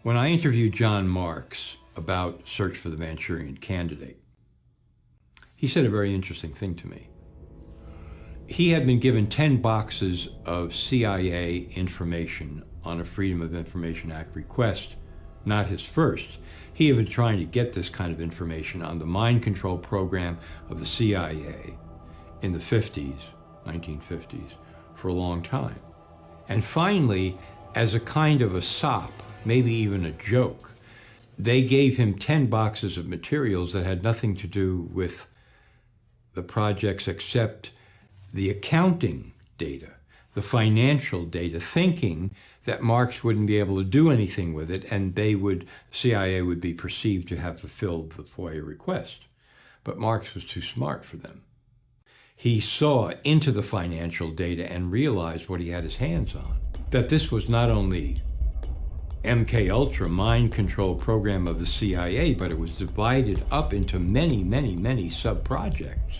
When I interviewed John Marks about Search for the Manchurian Candidate, he said a very interesting thing to me. He had been given 10 boxes of CIA information on a Freedom of Information Act request, not his first. He had been trying to get this kind of information on the mind control program of the CIA in the 50s, 1950s, for a long time. And finally, as a kind of a sop, maybe even a joke, they gave him 10 boxes of materials that had nothing to do with the projects except the accounting data, the financial data, thinking that Marks wouldn't be able to do anything with it, and CIA would be perceived to have fulfilled the FOIA request. But Marks was too smart for them. He saw into the financial data and realized what he had his hands on, that this was not only MKUltra, mind control program of the CIA, but it was divided up into many, many, many sub-projects.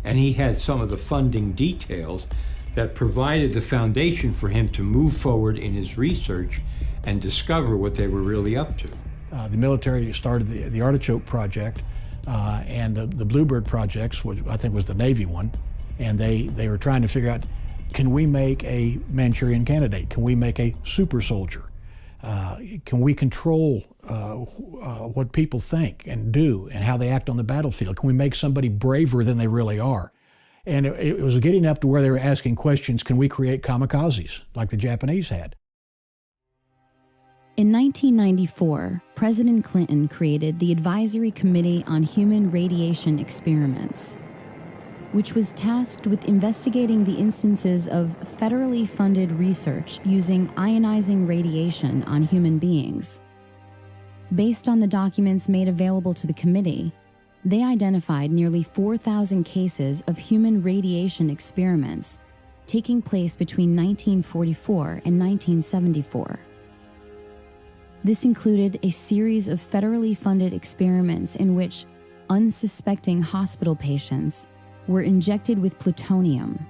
And he had some of the funding details that provided the foundation for him to move forward in his research and discover what they were really up to. The military started the Artichoke Project, and the Bluebird projects, which I think was the Navy one, and they were trying to figure out, can we make a Manchurian Candidate? Can we make a super soldier? Can we control what people think and do and how they act on the battlefield? Can we make somebody braver than they really are? And it was getting up to where they were asking questions, can we create kamikazes like the Japanese had? In 1994, President Clinton created the Advisory Committee on Human Radiation Experiments, which was tasked with investigating the instances of federally funded research using ionizing radiation on human beings. Based on the documents made available to the committee, they identified nearly 4,000 cases of human radiation experiments taking place between 1944 and 1974. This included a series of federally funded experiments in which unsuspecting hospital patients were injected with plutonium.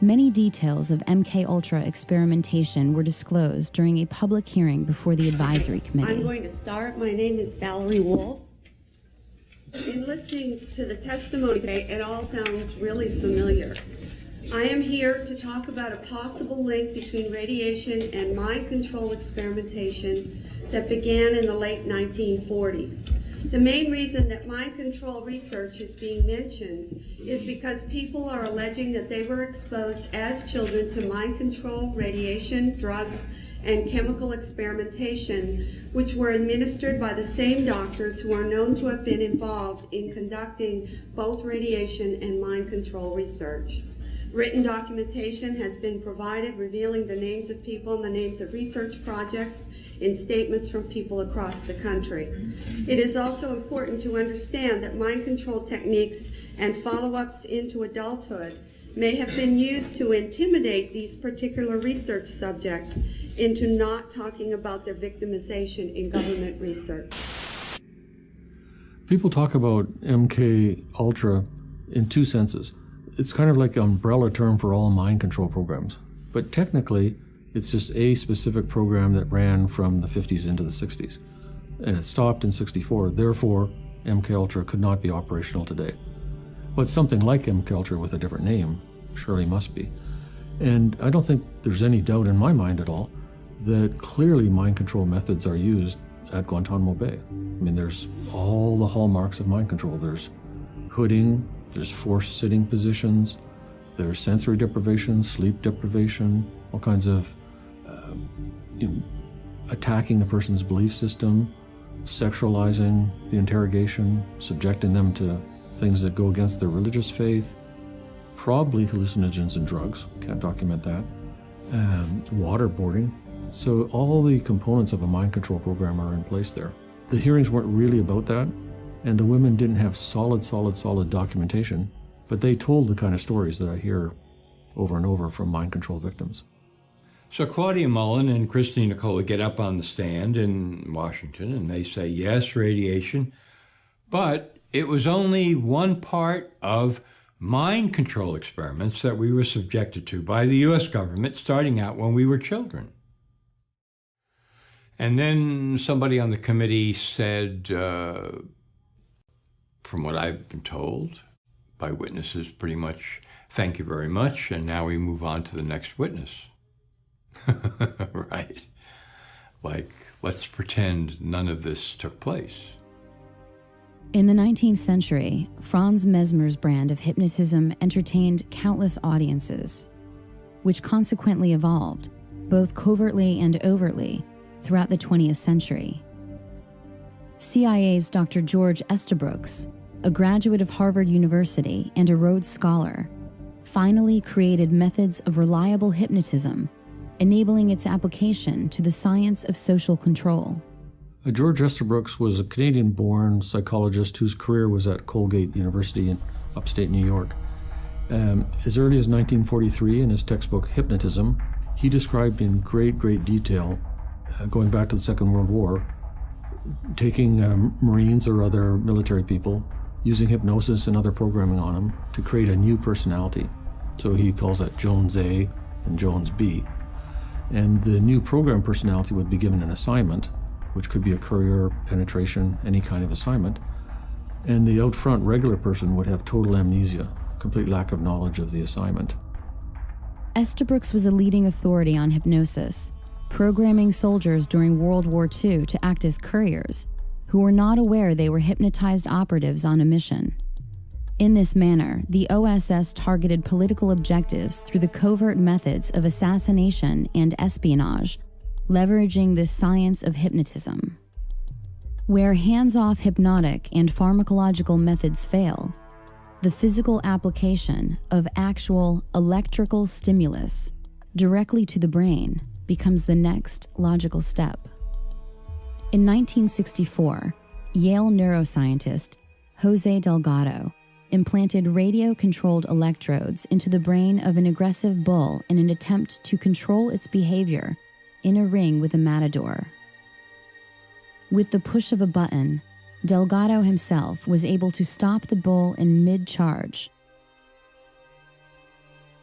Many details of MKUltra experimentation were disclosed during a public hearing before the advisory committee. I'm going to start. My name is Valerie Wolf. In listening to the testimony today, it all sounds really familiar. I am here to talk about a possible link between radiation and mind control experimentation that began in the late 1940s. The main reason that mind control research is being mentioned is because people are alleging that they were exposed as children to mind control, radiation, drugs, and chemical experimentation, which were administered by the same doctors who are known to have been involved in conducting both radiation and mind control research. Written documentation has been provided revealing the names of people and the names of research projects in statements from people across the country. It is also important to understand that mind control techniques and follow-ups into adulthood may have been used to intimidate these particular research subjects into not talking about their victimization in government research. People talk about MKUltra in two senses. It's kind of like an umbrella term for all mind control programs. But technically, it's just a specific program that ran from the 50s into the 60s. And it stopped in 64. Therefore, MKUltra could not be operational today. But something like MKUltra with a different name surely must be. And I don't think there's any doubt in my mind at all that clearly mind control methods are used at Guantanamo Bay. I mean, there's all the hallmarks of mind control. There's hooding, there's forced sitting positions, there's sensory deprivation, sleep deprivation, all kinds of attacking a person's belief system, sexualizing the interrogation, subjecting them to things that go against their religious faith, probably hallucinogens and drugs, can't document that, waterboarding. So all the components of a mind control program are in place there. The hearings weren't really about that, and the women didn't have solid documentation, but they told the kind of stories that I hear over and over from mind control victims. So Claudia Mullen and Christine Nicola get up on the stand in Washington and they say, yes, radiation, but it was only one part of mind control experiments that we were subjected to by the U.S. government starting out when we were children. And then somebody on the committee said, from what I've been told by witnesses, pretty much, thank you very much, and now we move on to the next witness. Right. Like, let's pretend none of this took place. In the 19th century, Franz Mesmer's brand of hypnotism entertained countless audiences, which consequently evolved, both covertly and overtly, throughout the 20th century. CIA's Dr. George Estabrooks, a graduate of Harvard University and a Rhodes Scholar, finally created methods of reliable hypnotism, enabling its application to the science of social control. George Estabrooks was a Canadian-born psychologist whose career was at Colgate University in upstate New York. As early as 1943, in his textbook Hypnotism, he described in great detail, going back to the Second World War, taking Marines or other military people, using hypnosis and other programming on them to create a new personality. So he calls that Jones A and Jones B. And the new program personality would be given an assignment, which could be a career, penetration, any kind of assignment. And the out front regular person would have total amnesia, complete lack of knowledge of the assignment. Estabrooks was a leading authority on hypnosis, programming soldiers during World War II to act as couriers, who were not aware they were hypnotized operatives on a mission. In this manner, the OSS targeted political objectives through the covert methods of assassination and espionage, leveraging the science of hypnotism. Where hands-off hypnotic and pharmacological methods fail, the physical application of actual electrical stimulus directly to the brain becomes the next logical step. In 1964, Yale neuroscientist Jose Delgado implanted radio-controlled electrodes into the brain of an aggressive bull in an attempt to control its behavior in a ring with a matador. With the push of a button, Delgado himself was able to stop the bull in mid-charge.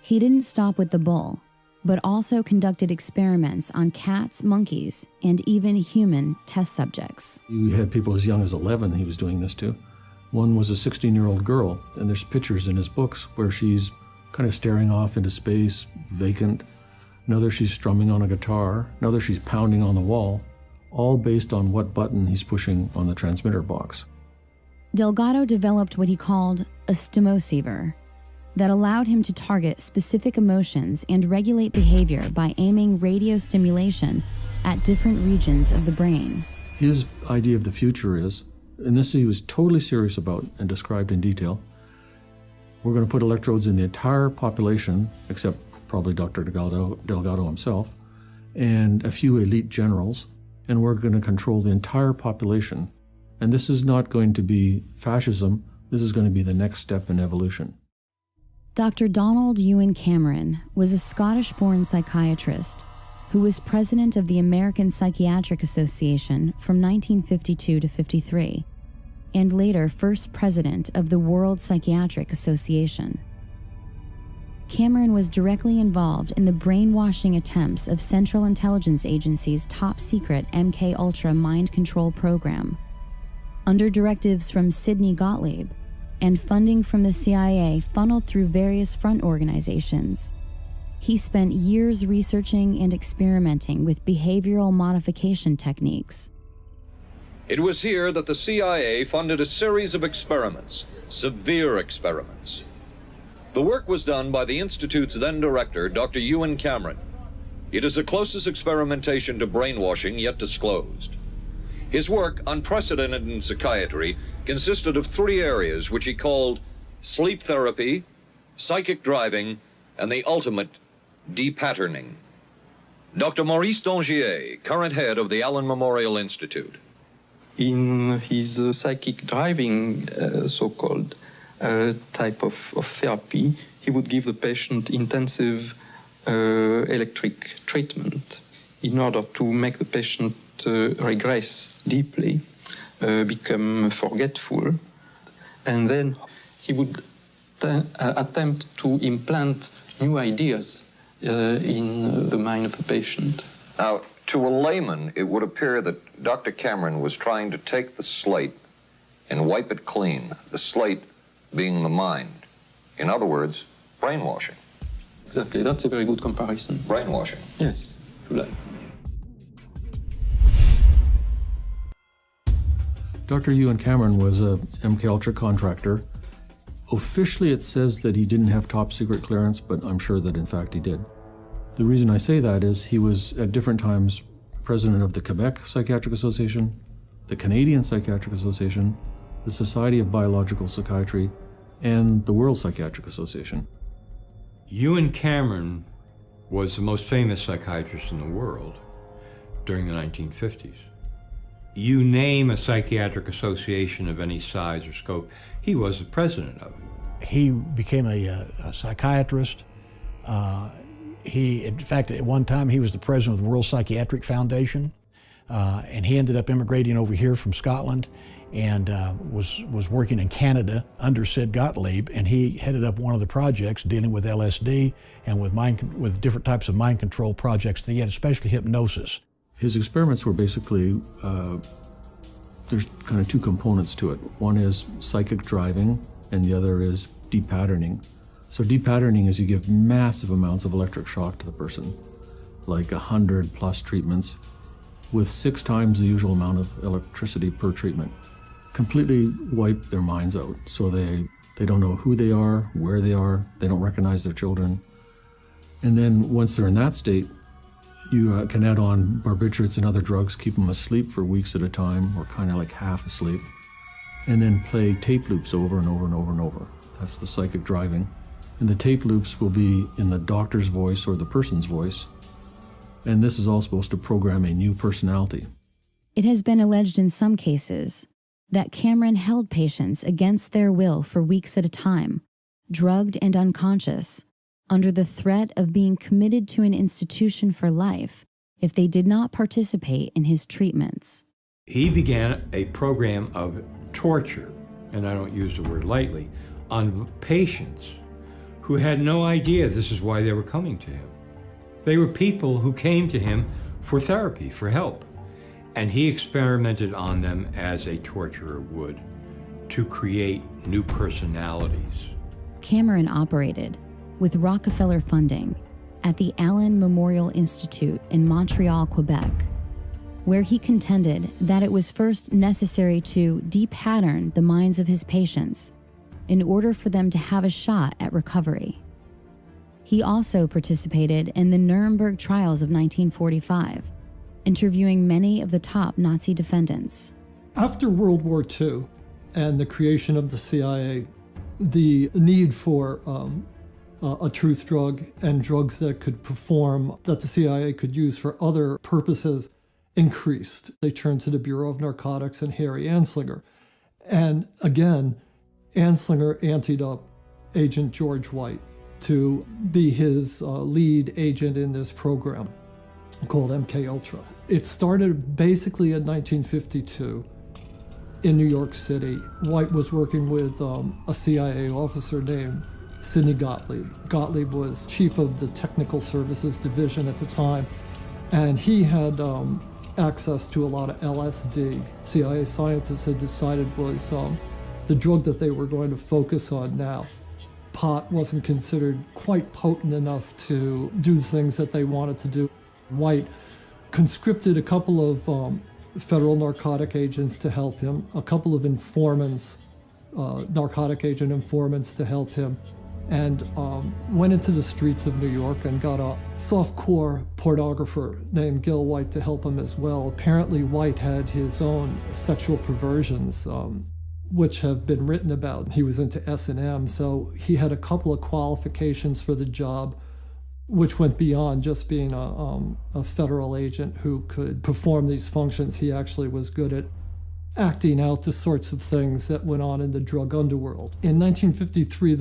He didn't stop with the bull, but also conducted experiments on cats, monkeys, and even human test subjects. You had people as young as 11 he was doing this to. One was a 16-year-old girl, and there's pictures in his books where she's kind of staring off into space, vacant. Another she's strumming on a guitar. Another she's pounding on the wall, all based on what button he's pushing on the transmitter box. Delgado developed what he called a stimoceiver that allowed him to target specific emotions and regulate behavior by aiming radio stimulation at different regions of the brain. His idea of the future is, and this he was totally serious about and described in detail, we're going to put electrodes in the entire population, except probably Dr. Delgado himself, and a few elite generals, and we're going to control the entire population. And this is not going to be fascism, this is going to be the next step in evolution. Dr. Donald Ewan Cameron was a Scottish-born psychiatrist who was president of the American Psychiatric Association from 1952 to 53, and later first president of the World Psychiatric Association. Cameron was directly involved in the brainwashing attempts of Central Intelligence Agency's top-secret MK-Ultra mind control program. Under directives from Sidney Gottlieb and funding from the CIA funneled through various front organizations, he spent years researching and experimenting with behavioral modification techniques. It was here that the CIA funded a series of experiments, severe experiments. The work was done by the Institute's then director, Dr. Ewan Cameron. It is the closest experimentation to brainwashing yet disclosed. His work, unprecedented in psychiatry, consisted of 3 areas which he called sleep therapy, psychic driving, and the ultimate depatterning. Dr. Maurice Dongier, current head of the Allen Memorial Institute. In his psychic driving, so-called type of therapy, he would give the patient intensive electric treatment in order to make the patient regress deeply, become forgetful, and then he would attempt to implant new ideas in the mind of the patient. Now, to a layman, it would appear that Dr. Cameron was trying to take the slate and wipe it clean, the slate being the mind. In other words, brainwashing. Exactly, that's a very good comparison. Brainwashing. Yes, if you like. Dr. Ewan Cameron was a MKUltra contractor. Officially, it says that he didn't have top secret clearance, but I'm sure that in fact he did. The reason I say that is he was at different times president of the Quebec Psychiatric Association, the Canadian Psychiatric Association, the Society of Biological Psychiatry, and the World Psychiatric Association. Ewan Cameron was the most famous psychiatrist in the world during the 1950s. You name a psychiatric association of any size or scope, he was the president of it. He became a psychiatrist. In fact, at one time, he was the president of the World Psychiatric Foundation, and he ended up immigrating over here from Scotland and was working in Canada under Sid Gottlieb, and he headed up one of the projects dealing with LSD and with different types of mind control projects that he had, especially hypnosis. His experiments were basically, there's kind of 2 components to it. One is psychic driving, and the other is depatterning. So depatterning is you give massive amounts of electric shock to the person, like 100+ treatments, with 6 times the usual amount of electricity per treatment. Completely wipe their minds out, so they don't know who they are, where they are, they don't recognize their children. And then once they're in that state, you can add on barbiturates and other drugs, keep them asleep for weeks at a time, or kind of like half asleep, and then play tape loops over and over and over and over. That's the psychic driving. And the tape loops will be in the doctor's voice or the person's voice, and this is all supposed to program a new personality. It has been alleged in some cases that Cameron held patients against their will for weeks at a time, drugged and unconscious, under the threat of being committed to an institution for life if they did not participate in his treatments. He began a program of torture, and I don't use the word lightly, on patients who had no idea this is why they were coming to him. They were people who came to him for therapy, for help, and he experimented on them as a torturer would to create new personalities. Cameron operated with Rockefeller funding at the Allen Memorial Institute in Montreal, Quebec, where he contended that it was first necessary to depattern the minds of his patients in order for them to have a shot at recovery. He also participated in the Nuremberg trials of 1945, interviewing many of the top Nazi defendants. After World War II and the creation of the CIA, the need for a truth drug and drugs that could perform, that the CIA could use for other purposes, increased. They turned to the Bureau of Narcotics and Harry Anslinger. And again, Anslinger anteed up Agent George White to be his lead agent in this program called MKUltra. It started basically in 1952 in New York City. White was working with a CIA officer named Sidney Gottlieb. Gottlieb was chief of the Technical Services Division at the time, and he had access to a lot of LSD. CIA scientists had decided was the drug that they were going to focus on now. Pot wasn't considered quite potent enough to do the things that they wanted to do. White conscripted a couple of federal narcotic agents to help him, a couple of informants, narcotic agent informants to help him, and went into the streets of New York and got a softcore pornographer named Gil White to help him as well. Apparently White had his own sexual perversions, which have been written about. He was into S&M, so he had a couple of qualifications for the job, which went beyond just being a federal agent who could perform these functions. He actually was good at acting out the sorts of things that went on in the drug underworld. In 1953,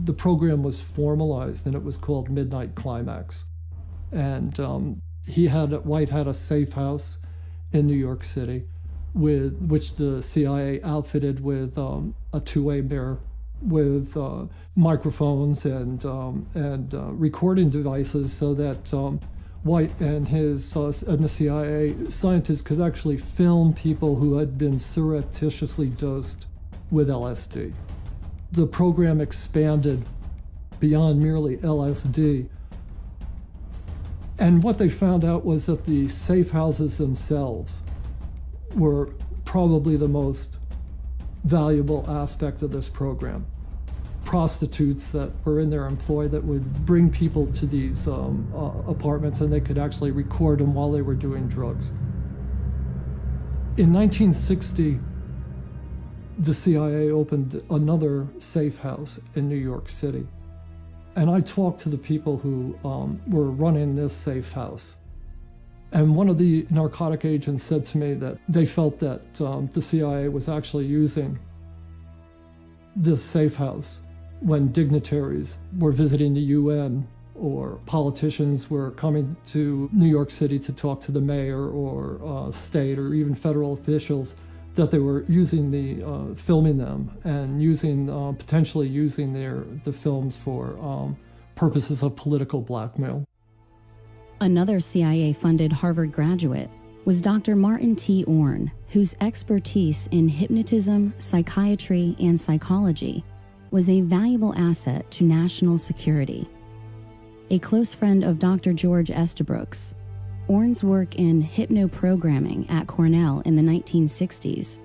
the program was formalized, and it was called Midnight Climax. And White had a safe house in New York City, which the CIA outfitted with a two-way mirror, with microphones and recording devices, so that White and the CIA scientists could actually film people who had been surreptitiously dosed with LSD. The program expanded beyond merely LSD. And what they found out was that the safe houses themselves were probably the most valuable aspect of this program. Prostitutes that were in their employ that would bring people to these apartments, and they could actually record them while they were doing drugs. In 1960, the CIA opened another safe house in New York City. And I talked to the people who were running this safe house. And one of the narcotic agents said to me that they felt that the CIA was actually using this safe house when dignitaries were visiting the UN, or politicians were coming to New York City to talk to the mayor or state or even federal officials, that they were using filming them and potentially using the films for purposes of political blackmail. Another CIA-funded Harvard graduate was Dr. Martin T. Orne, whose expertise in hypnotism, psychiatry, and psychology was a valuable asset to national security. A close friend of Dr. George Estabrooks, Orne's work in hypnoprogramming at Cornell in the 1960s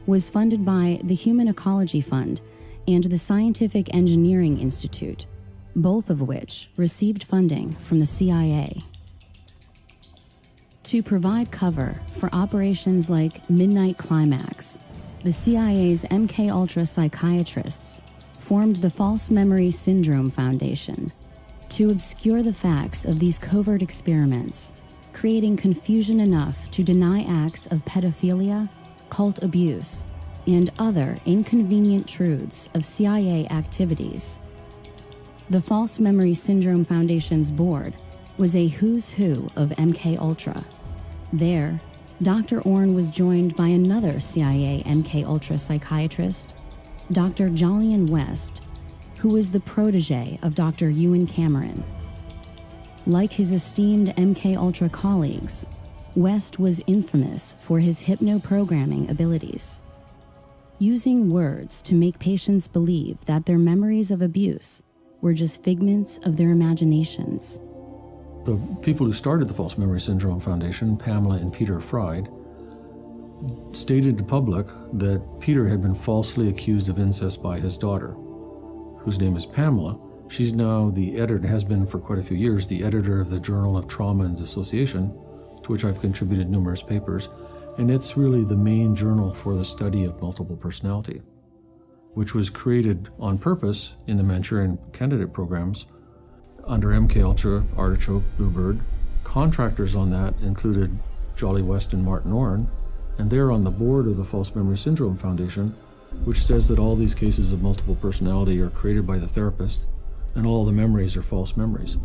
was funded by the Human Ecology Fund and the Scientific Engineering Institute, both of which received funding from the CIA. To provide cover for operations like Midnight Climax, the CIA's MKUltra psychiatrists formed the False Memory Syndrome Foundation to obscure the facts of these covert experiments, creating confusion enough to deny acts of pedophilia, cult abuse, and other inconvenient truths of CIA activities. The False Memory Syndrome Foundation's board was a who's who of MKUltra. There, Dr. Orne was joined by another CIA MKUltra psychiatrist, Dr. Jolyon West, who was the protege of Dr. Ewan Cameron. Like his esteemed MKUltra colleagues, West was infamous for his hypnoprogramming abilities, using words to make patients believe that their memories of abuse were just figments of their imaginations. The people who started the False Memory Syndrome Foundation, Pamela and Peter Fried, stated to public that Peter had been falsely accused of incest by his daughter, whose name is Pamela. She's now the editor, has been for quite a few years, the editor of the Journal of Trauma and Dissociation, to which I've contributed numerous papers, and it's really the main journal for the study of multiple personality, which was created on purpose in the Manchurian candidate programs under MKUltra, Artichoke, Bluebird. Contractors on that included Jolly West and Martin Orne, and they're on the board of the False Memory Syndrome Foundation, which says that all these cases of multiple personality are created by the therapist, and all the memories are false memories.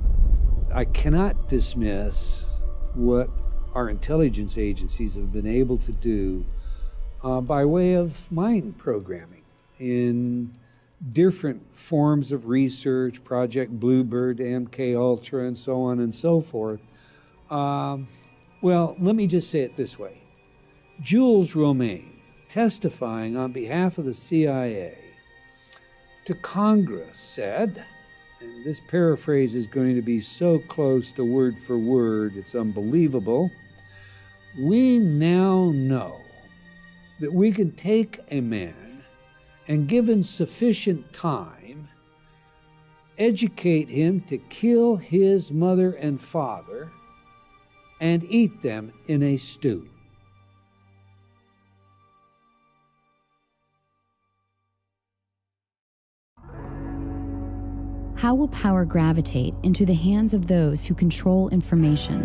I cannot dismiss what our intelligence agencies have been able to do by way of mind programming in different forms of research, Project Bluebird, MKUltra, and so on and so forth. Well, let me just say it this way. Jules Romaine, testifying on behalf of the CIA to Congress, said, and this paraphrase is going to be so close to word for word, it's unbelievable, We now know that we can take a man and, given sufficient time, educate him to kill his mother and father and eat them in a stew. How will power gravitate into the hands of those who control information?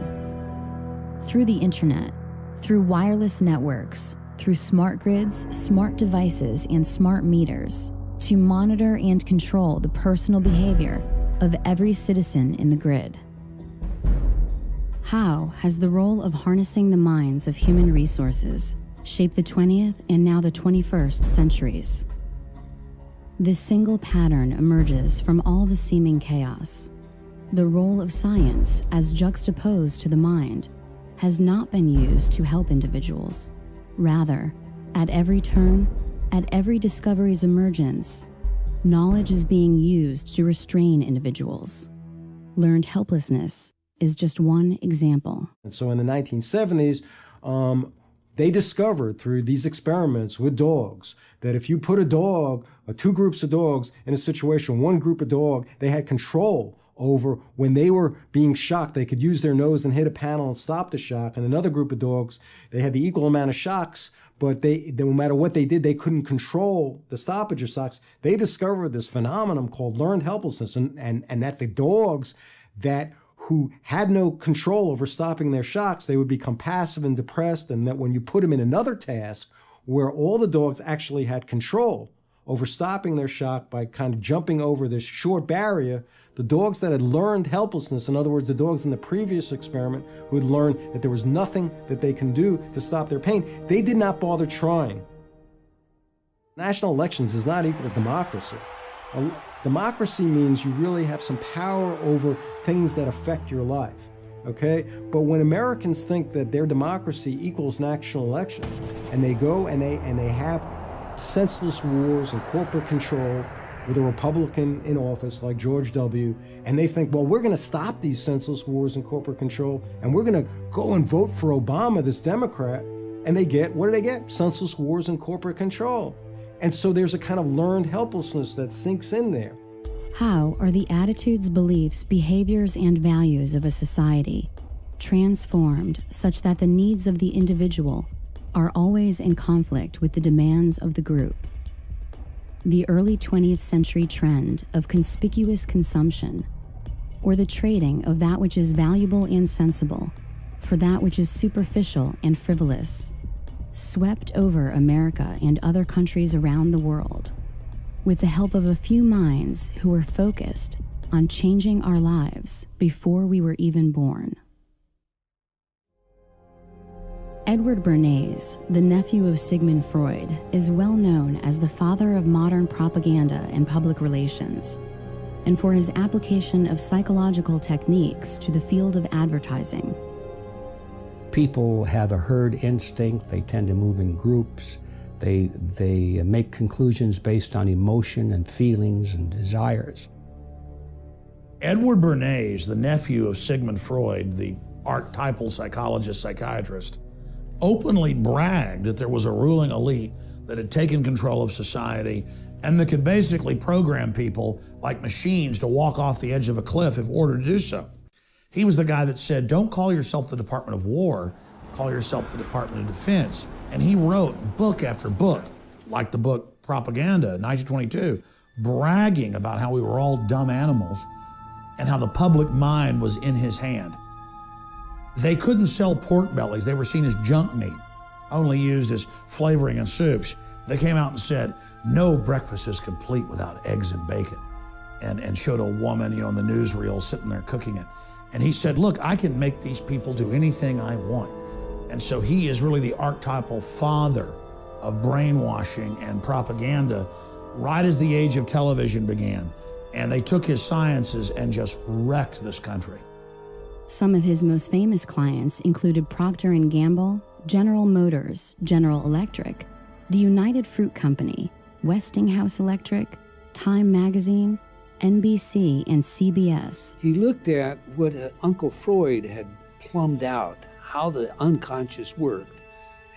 Through the internet, through wireless networks, through smart grids, smart devices, and smart meters, to monitor and control the personal behavior of every citizen in the grid. How has the role of harnessing the minds of human resources shaped the 20th and now the 21st centuries? This single pattern emerges from all the seeming chaos. The role of science, as juxtaposed to the mind, has not been used to help individuals. Rather, at every turn, at every discovery's emergence, knowledge is being used to restrain individuals. Learned helplessness is just one example. And so in the 1970s, they discovered through these experiments with dogs that if you put a dog, or two groups of dogs in a situation, one group of dog, they had control over when they were being shocked. They could use their nose and hit a panel and stop the shock. And another group of dogs, they had the equal amount of shocks, but they no matter what they did, they couldn't control the stoppage of shocks. They discovered this phenomenon called learned helplessness, and that the dogs who had no control over stopping their shocks, they would become passive and depressed, and that when you put them in another task where all the dogs actually had control over stopping their shock by kind of jumping over this short barrier, the dogs that had learned helplessness, in other words, the dogs in the previous experiment who had learned that there was nothing that they can do to stop their pain, they did not bother trying. National elections is not equal to democracy. Democracy means you really have some power over things that affect your life, okay? But when Americans think that their democracy equals national elections, and they go and they have senseless wars and corporate control with a Republican in office like George W., and they think, well, we're going to stop these senseless wars and corporate control, and we're going to go and vote for Obama, this Democrat, and they get, what do they get? Senseless wars and corporate control. And so there's a kind of learned helplessness that sinks in there. How are the attitudes, beliefs, behaviors, and values of a society transformed such that the needs of the individual are always in conflict with the demands of the group? The early 20th century trend of conspicuous consumption, or the trading of that which is valuable and sensible for that which is superficial and frivolous, swept over America and other countries around the world, with the help of a few minds who were focused on changing our lives before we were even born. Edward Bernays, the nephew of Sigmund Freud, is well known as the father of modern propaganda and public relations, and for his application of psychological techniques to the field of advertising. People have a herd instinct. They tend to move in groups. They make conclusions based on emotion and feelings and desires. Edward Bernays, the nephew of Sigmund Freud, the archetypal psychologist, psychiatrist, openly bragged that there was a ruling elite that had taken control of society and that could basically program people like machines to walk off the edge of a cliff if ordered to do so. He was the guy that said, don't call yourself the Department of War, call yourself the Department of Defense. And he wrote book after book, like the book Propaganda, 1922, bragging about how we were all dumb animals and how the public mind was in his hand. They couldn't sell pork bellies. They were seen as junk meat, only used as flavoring in soups. They came out and said, no breakfast is complete without eggs and bacon, and showed a woman, in the newsreel sitting there cooking it. And he said, look, I can make these people do anything I want. And so he is really the archetypal father of brainwashing and propaganda right as the age of television began. And they took his sciences and just wrecked this country. Some of his most famous clients included Procter & Gamble, General Motors, General Electric, the United Fruit Company, Westinghouse Electric, Time Magazine, NBC, and CBS. He looked at what Uncle Freud had plumbed out, how the unconscious worked,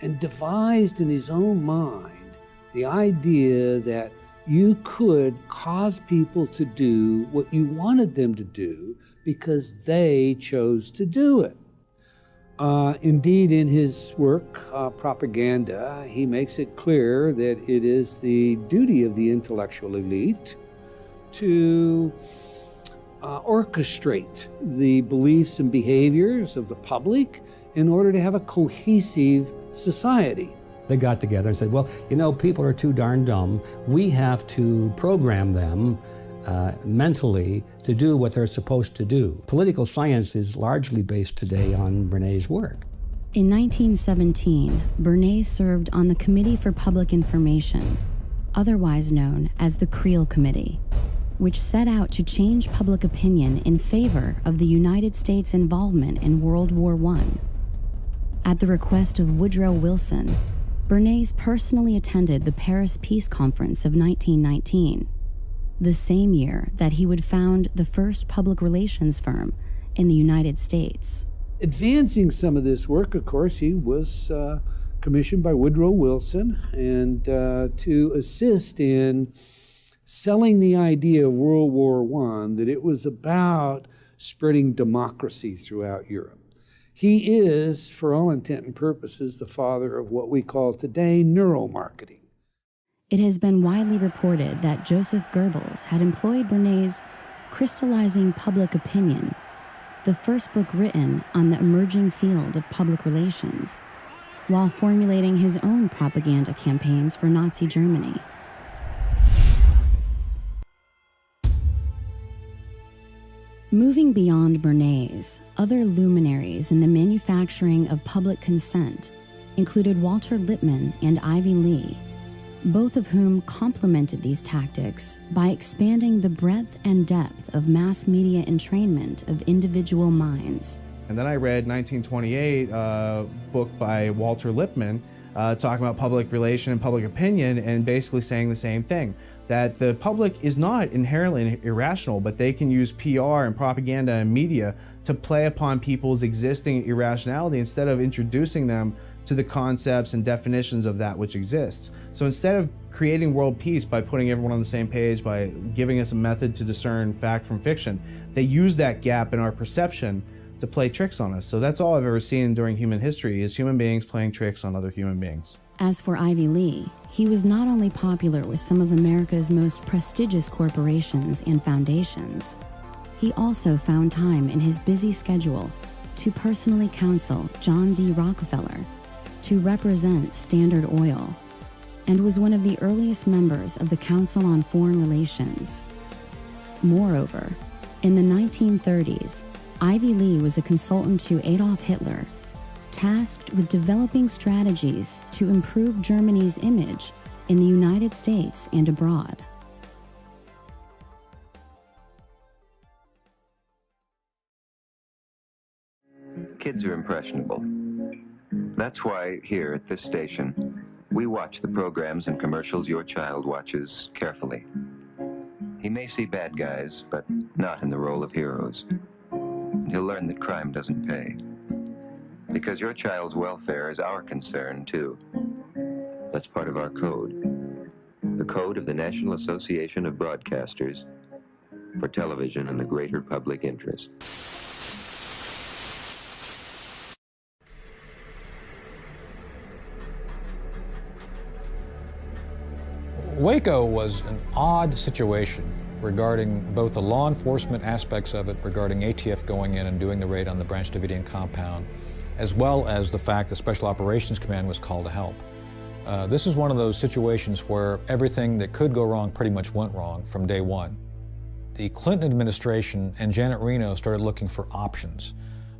and devised in his own mind the idea that you could cause people to do what you wanted them to do because they chose to do it. Indeed, in his work, Propaganda, he makes it clear that it is the duty of the intellectual elite to orchestrate the beliefs and behaviors of the public in order to have a cohesive society. They got together and said, well, you know, people are too darn dumb. We have to program them mentally to do what they're supposed to do. Political science is largely based today on Bernays' work. In 1917, Bernays served on the Committee for Public Information, otherwise known as the Creel Committee, which set out to change public opinion in favor of the United States' involvement in World War I. At the request of Woodrow Wilson, Bernays personally attended the Paris Peace Conference of 1919, the same year that he would found the first public relations firm in the United States. Advancing some of this work, of course, he was commissioned by Woodrow Wilson and to assist in selling the idea of World War I, that it was about spreading democracy throughout Europe. He is, for all intent and purposes, the father of what we call today neuromarketing. It has been widely reported that Joseph Goebbels had employed Bernays' Crystallizing Public Opinion, the first book written on the emerging field of public relations, while formulating his own propaganda campaigns for Nazi Germany. Moving beyond Bernays, other luminaries in the manufacturing of public consent included Walter Lippmann and Ivy Lee, both of whom complemented these tactics by expanding the breadth and depth of mass media entrainment of individual minds. And then I read 1928, a book by Walter Lippmann, talking about public relation and public opinion, and basically saying the same thing, that the public is not inherently irrational, but they can use PR and propaganda and media to play upon people's existing irrationality instead of introducing them to the concepts and definitions of that which exists. So instead of creating world peace by putting everyone on the same page, by giving us a method to discern fact from fiction, they use that gap in our perception to play tricks on us. So that's all I've ever seen during human history, is human beings playing tricks on other human beings. As for Ivy Lee, he was not only popular with some of America's most prestigious corporations and foundations, he also found time in his busy schedule to personally counsel John D. Rockefeller, to represent Standard Oil, and was one of the earliest members of the Council on Foreign Relations. Moreover, in the 1930s, Ivy Lee was a consultant to Adolf Hitler, tasked with developing strategies to improve Germany's image in the United States and abroad. Kids are impressionable. That's why here at this station, we watch the programs and commercials your child watches carefully. He may see bad guys, but not in the role of heroes. He'll learn that crime doesn't pay. Because your child's welfare is our concern, too. That's part of our code. The code of the National Association of Broadcasters for television and the greater public interest. Waco was an odd situation regarding both the law enforcement aspects of it, regarding ATF going in and doing the raid on the Branch Davidian compound, as well as the fact that Special Operations Command was called to help. This is one of those situations where everything that could go wrong pretty much went wrong from day one. The Clinton administration and Janet Reno started looking for options.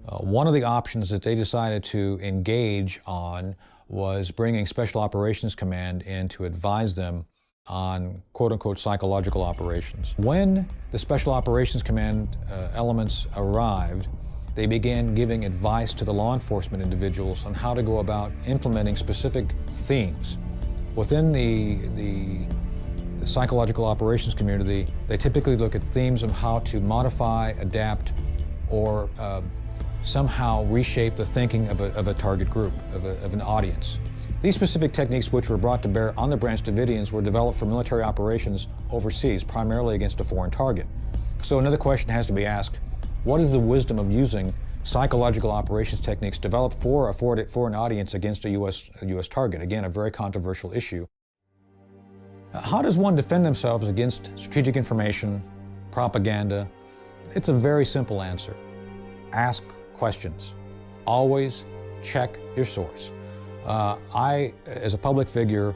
One of the options that they decided to engage on was bringing Special Operations Command in to advise them on quote-unquote psychological operations. When the Special Operations Command elements arrived, they began giving advice to the law enforcement individuals on how to go about implementing specific themes. Within the psychological operations community, they typically look at themes of how to modify, adapt, or somehow reshape the thinking of a target group, of an audience. These specific techniques, which were brought to bear on the Branch Davidians, were developed for military operations overseas, primarily against a foreign target. So another question has to be asked: what is the wisdom of using psychological operations techniques developed for a foreign audience against a U.S. target? Again, a very controversial issue. How does one defend themselves against strategic information, propaganda? It's a very simple answer. Ask questions. Always check your source. I, as a public figure,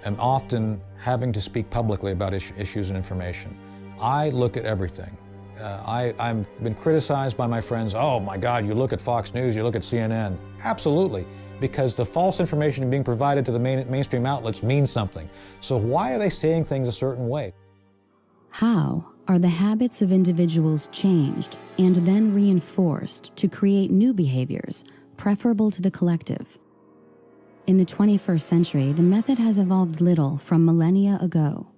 am often having to speak publicly about issues and information. I look at everything. I've been criticized by my friends. Oh my God, you look at Fox News, you look at CNN. Absolutely, because the false information being provided to the mainstream outlets means something. So why are they saying things a certain way? How are the habits of individuals changed and then reinforced to create new behaviors preferable to the collective? In the 21st century, the method has evolved little from millennia ago.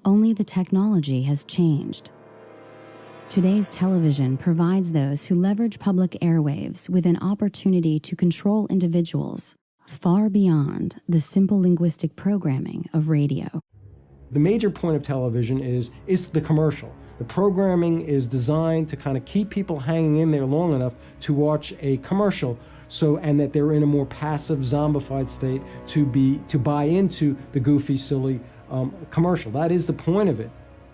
Only the technology has changed. Today's television provides those who leverage public airwaves with an opportunity to control individuals far beyond the simple linguistic programming of radio. The major point of television is the commercial. The programming is designed to kind of keep people hanging in there long enough to watch a commercial, and that they're in a more passive, zombified state to buy into the goofy, silly commercial. That is the point of it.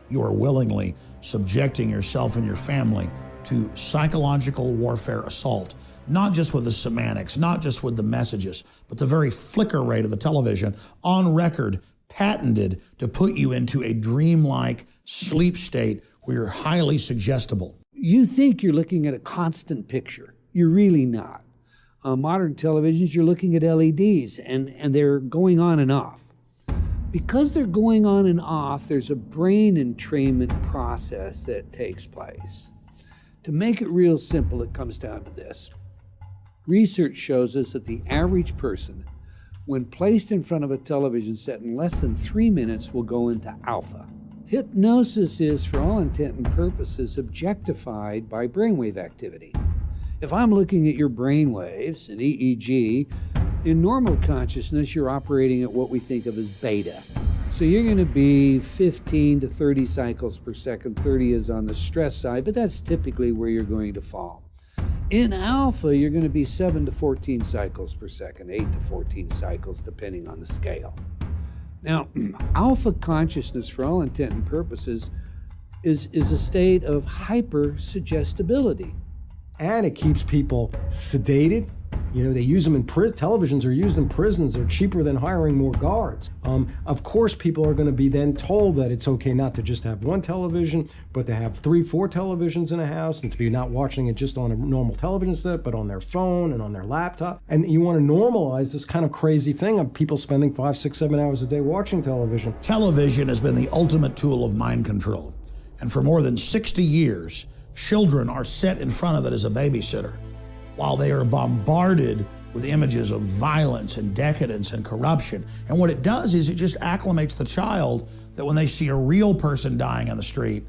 You are willingly subjecting yourself and your family to psychological warfare assault, not just with the semantics, not just with the messages, but the very flicker rate of the television, on record, patented to put you into a dreamlike sleep state where you're highly suggestible. You think you're looking at a constant picture. You're really not. On modern televisions, you're looking at LEDs, and they're going on and off. Because they're going on and off, there's a brain entrainment process that takes place. To make it real simple, it comes down to this. Research shows us that the average person, when placed in front of a television set in less than 3 minutes, will go into alpha. Hypnosis is, for all intent and purposes, objectified by brainwave activity. If I'm looking at your brainwaves, an EEG, in normal consciousness, you're operating at what we think of as beta. So you're going to be 15 to 30 cycles per second. 30 is on the stress side, but that's typically where you're going to fall. In alpha, you're going to be 7 to 14 cycles per second, 8 to 14 cycles, depending on the scale. Now, alpha consciousness, for all intent and purposes, is a state of hyper-suggestibility. And it keeps people sedated. You know, they use them in televisions are used in prisons. They're cheaper than hiring more guards. Of course, people are going to be then told that it's okay not to just have one television, but to have 3, 4 televisions in a house, and to be not watching it just on a normal television set, but on their phone and on their laptop. And you want to normalize this kind of crazy thing of people spending 5, 6, 7 hours a day watching television. Television has been the ultimate tool of mind control. And for more than 60 years, children are set in front of it as a babysitter, while they are bombarded with images of violence and decadence and corruption. And what it does is it just acclimates the child that when they see a real person dying on the street,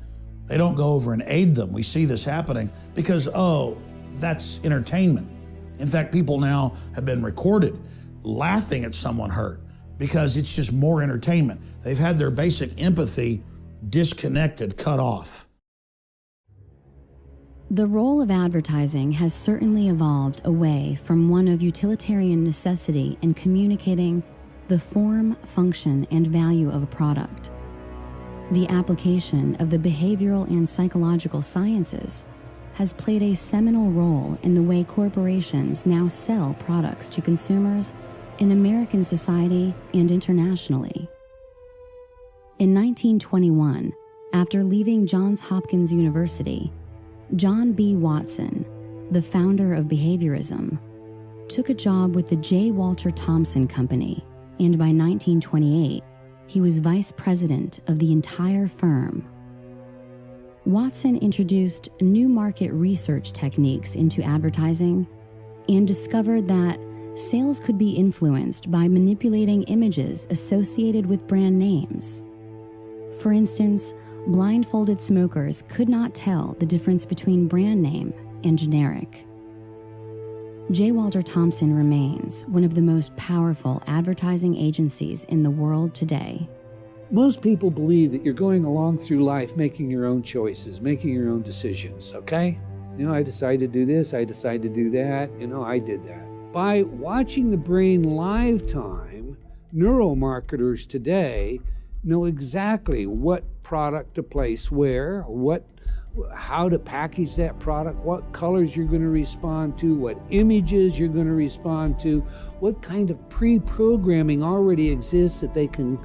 they don't go over and aid them. We see this happening because, oh, that's entertainment. In fact, people now have been recorded laughing at someone hurt because it's just more entertainment. They've had their basic empathy disconnected, cut off. The role of advertising has certainly evolved away from one of utilitarian necessity in communicating the form, function, and value of a product. The application of the behavioral and psychological sciences has played a seminal role in the way corporations now sell products to consumers in American society and internationally. In 1921, after leaving Johns Hopkins University, John B. Watson, the founder of behaviorism, took a job with the J. Walter Thompson Company, and by 1928, he was vice president of the entire firm. Watson introduced new market research techniques into advertising and discovered that sales could be influenced by manipulating images associated with brand names. For instance, blindfolded smokers could not tell the difference between brand name and generic. J. Walter Thompson remains one of the most powerful advertising agencies in the world today. Most people believe that you're going along through life making your own choices, making your own decisions, okay? I decide to do this, I decide to do that, I did that. By watching the brain live time, neuromarketers today know exactly what product to place where, how to package that product, what colors you're going to respond to, what images you're going to respond to, what kind of pre-programming already exists that they can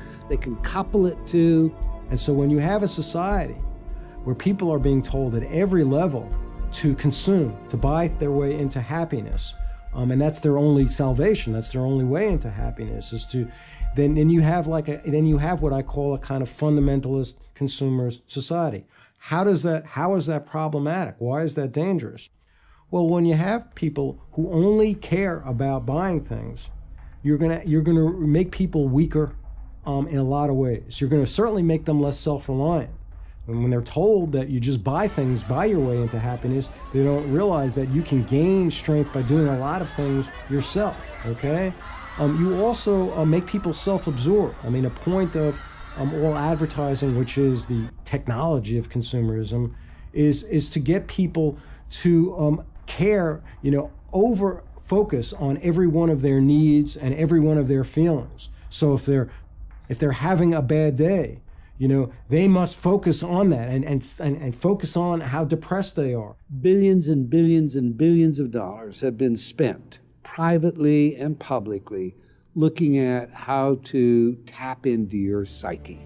couple it to. And so when you have a society where people are being told at every level to consume, to buy their way into happiness, and that's their only salvation, that's their only way into happiness, is to then you have what I call a kind of fundamentalist consumer society. How is that problematic? Why is that dangerous? Well, when you have people who only care about buying things, you're gonna make people weaker in a lot of ways. You're gonna certainly make them less self-reliant. And when they're told that you just buy things, buy your way into happiness, they don't realize that you can gain strength by doing a lot of things yourself, okay? You also make people self-absorbed. I mean, a point of all advertising, which is the technology of consumerism, is to get people to care, over focus on every one of their needs and every one of their feelings. So if they're having a bad day, they must focus on that and focus on how depressed they are. Billions and billions and billions of dollars have been spent privately and publicly looking at how to tap into your psyche,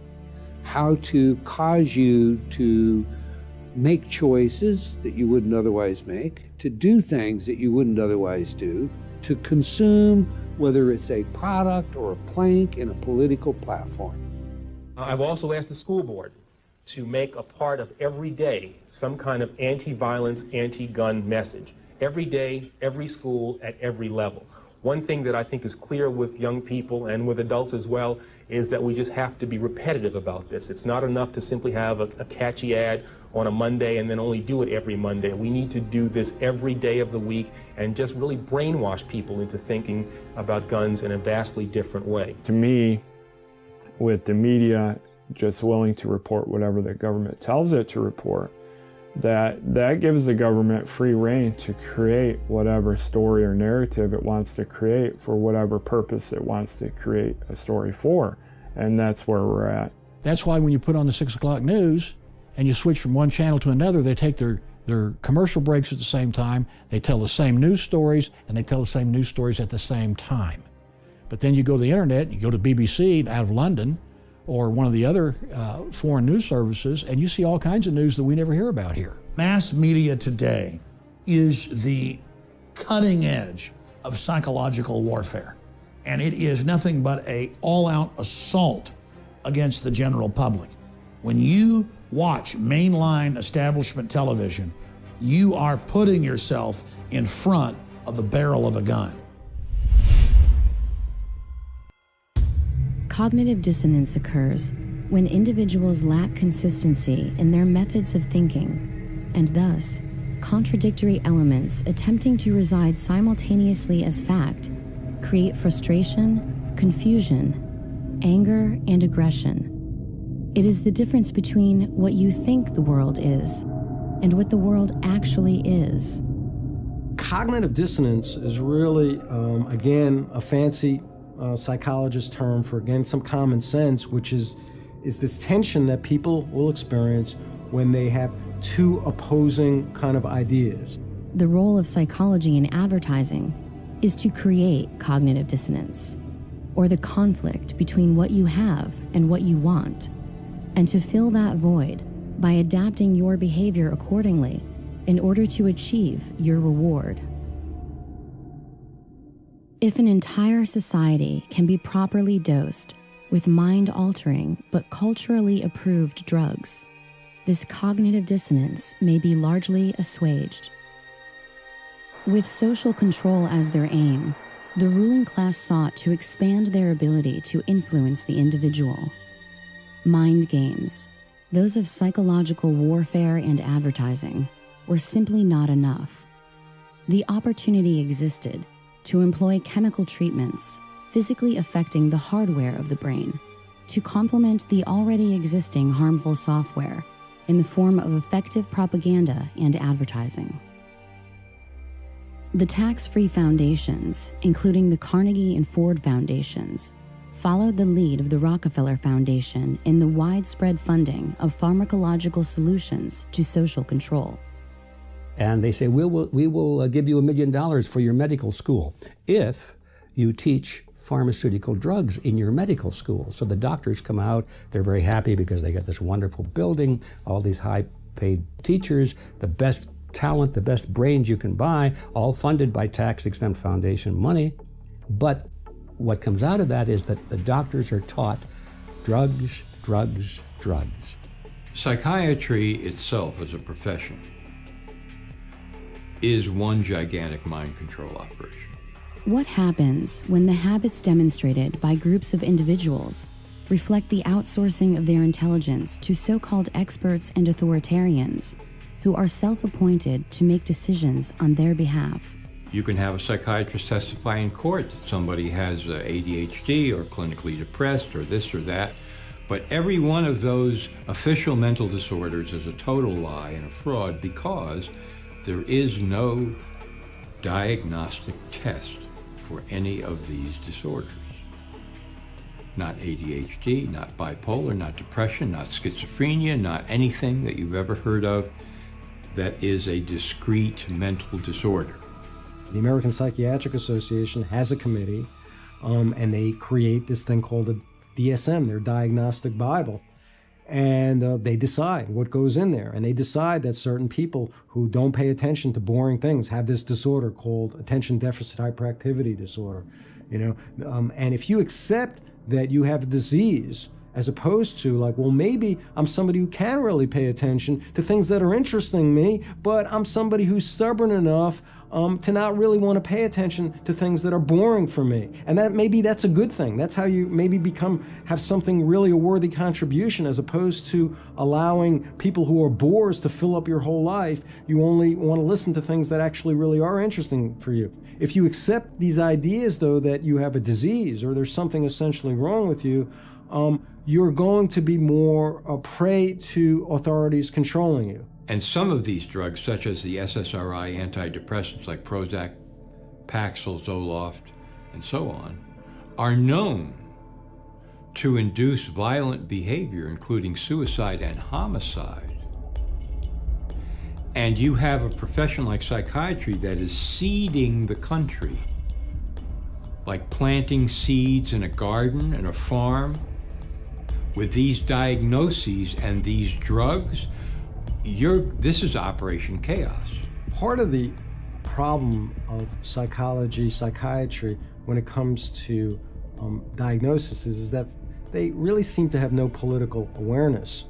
how to cause you to make choices that you wouldn't otherwise make, to do things that you wouldn't otherwise do, to consume, whether it's a product or a plank in a political platform. I've also asked the school board to make a part of every day some kind of anti-violence, anti-gun message. Every day, every school, at every level. One thing that I think is clear with young people and with adults as well is that we just have to be repetitive about this. It's not enough to simply have a catchy ad on a Monday and then only do it every Monday. We need to do this every day of the week and just really brainwash people into thinking about guns in a vastly different way. To me, with the media just willing to report whatever the government tells it to report, that gives the government free rein to create whatever story or narrative it wants to create for whatever purpose it wants to create a story for. And that's where we're at. That's why when you put on the 6 o'clock news and you switch from one channel to another, they take their commercial breaks at the same time, they tell the same news stories, and they tell the same news stories at the same time. But then you go to the internet, you go to BBC out of London, or one of the other foreign news services, and you see all kinds of news that we never hear about here. Mass media today is the cutting edge of psychological warfare, and it is nothing but an all-out assault against the general public. When you watch mainline establishment television, you are putting yourself in front of the barrel of a gun. Cognitive dissonance occurs when individuals lack consistency in their methods of thinking, and thus, contradictory elements attempting to reside simultaneously as fact create frustration, confusion, anger, and aggression. It is the difference between what you think the world is and what the world actually is. Cognitive dissonance is really, again, a fancy psychologist term for, again, some common sense, which is this tension that people will experience when they have two opposing kind of ideas. The role of psychology in advertising is to create cognitive dissonance, or the conflict between what you have and what you want, and to fill that void by adapting your behavior accordingly in order to achieve your reward. If an entire society can be properly dosed with mind-altering but culturally approved drugs, this cognitive dissonance may be largely assuaged. With social control as their aim, the ruling class sought to expand their ability to influence the individual. Mind games, those of psychological warfare and advertising, were simply not enough. The opportunity existed to employ chemical treatments, physically affecting the hardware of the brain, to complement the already existing harmful software in the form of effective propaganda and advertising. The tax-free foundations, including the Carnegie and Ford Foundations, followed the lead of the Rockefeller Foundation in the widespread funding of pharmacological solutions to social control. And they say, we will give you $1 million for your medical school if you teach pharmaceutical drugs in your medical school. So the doctors come out, they're very happy because they got this wonderful building, all these high-paid teachers, the best talent, the best brains you can buy, all funded by tax-exempt foundation money. But what comes out of that is that the doctors are taught drugs, drugs, drugs. Psychiatry itself as a profession is one gigantic mind control operation. What happens when the habits demonstrated by groups of individuals reflect the outsourcing of their intelligence to so-called experts and authoritarians who are self-appointed to make decisions on their behalf? You can have a psychiatrist testify in court that somebody has ADHD or clinically depressed or this or that, but every one of those official mental disorders is a total lie and a fraud because there is no diagnostic test for any of these disorders. Not ADHD, not bipolar, not depression, not schizophrenia, not anything that you've ever heard of that is a discrete mental disorder. The American Psychiatric Association has a committee, and they create this thing called the DSM, their Diagnostic Bible. And they decide what goes in there. And they decide that certain people who don't pay attention to boring things have this disorder called attention deficit hyperactivity disorder. And if you accept that you have a disease, as opposed to like, well, maybe I'm somebody who can really pay attention to things that are interesting me, but I'm somebody who's stubborn enough to not really want to pay attention to things that are boring for me. And that maybe that's a good thing. That's how you maybe have something really a worthy contribution, as opposed to allowing people who are bores to fill up your whole life. You only want to listen to things that actually really are interesting for you. If you accept these ideas, though, that you have a disease or there's something essentially wrong with you, you're going to be more a prey to authorities controlling you. And some of these drugs, such as the SSRI antidepressants like Prozac, Paxil, Zoloft, and so on, are known to induce violent behavior, including suicide and homicide. And you have a profession like psychiatry that is seeding the country, like planting seeds in a garden and a farm with these diagnoses and these drugs. This is Operation Chaos. Part of the problem of psychology, psychiatry, when it comes to diagnosis is that they really seem to have no political awareness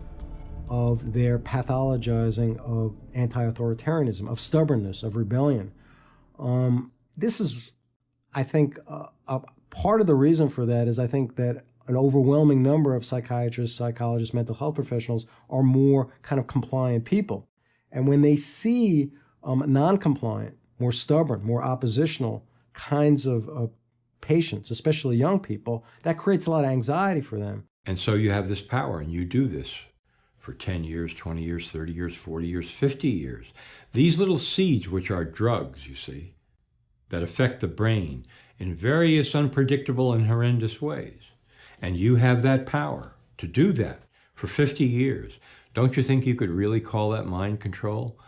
of their pathologizing of anti-authoritarianism, of stubbornness, of rebellion. This is, I think, a part of the reason for that is I think that an overwhelming number of psychiatrists, psychologists, mental health professionals are more kind of compliant people. And when they see non-compliant, more stubborn, more oppositional kinds of patients, especially young people, that creates a lot of anxiety for them. And so you have this power, and you do this for 10 years, 20 years, 30 years, 40 years, 50 years. These little seeds, which are drugs, you see, that affect the brain in various unpredictable and horrendous ways. And you have that power to do that for 50 years. Don't you think you could really call that mind control?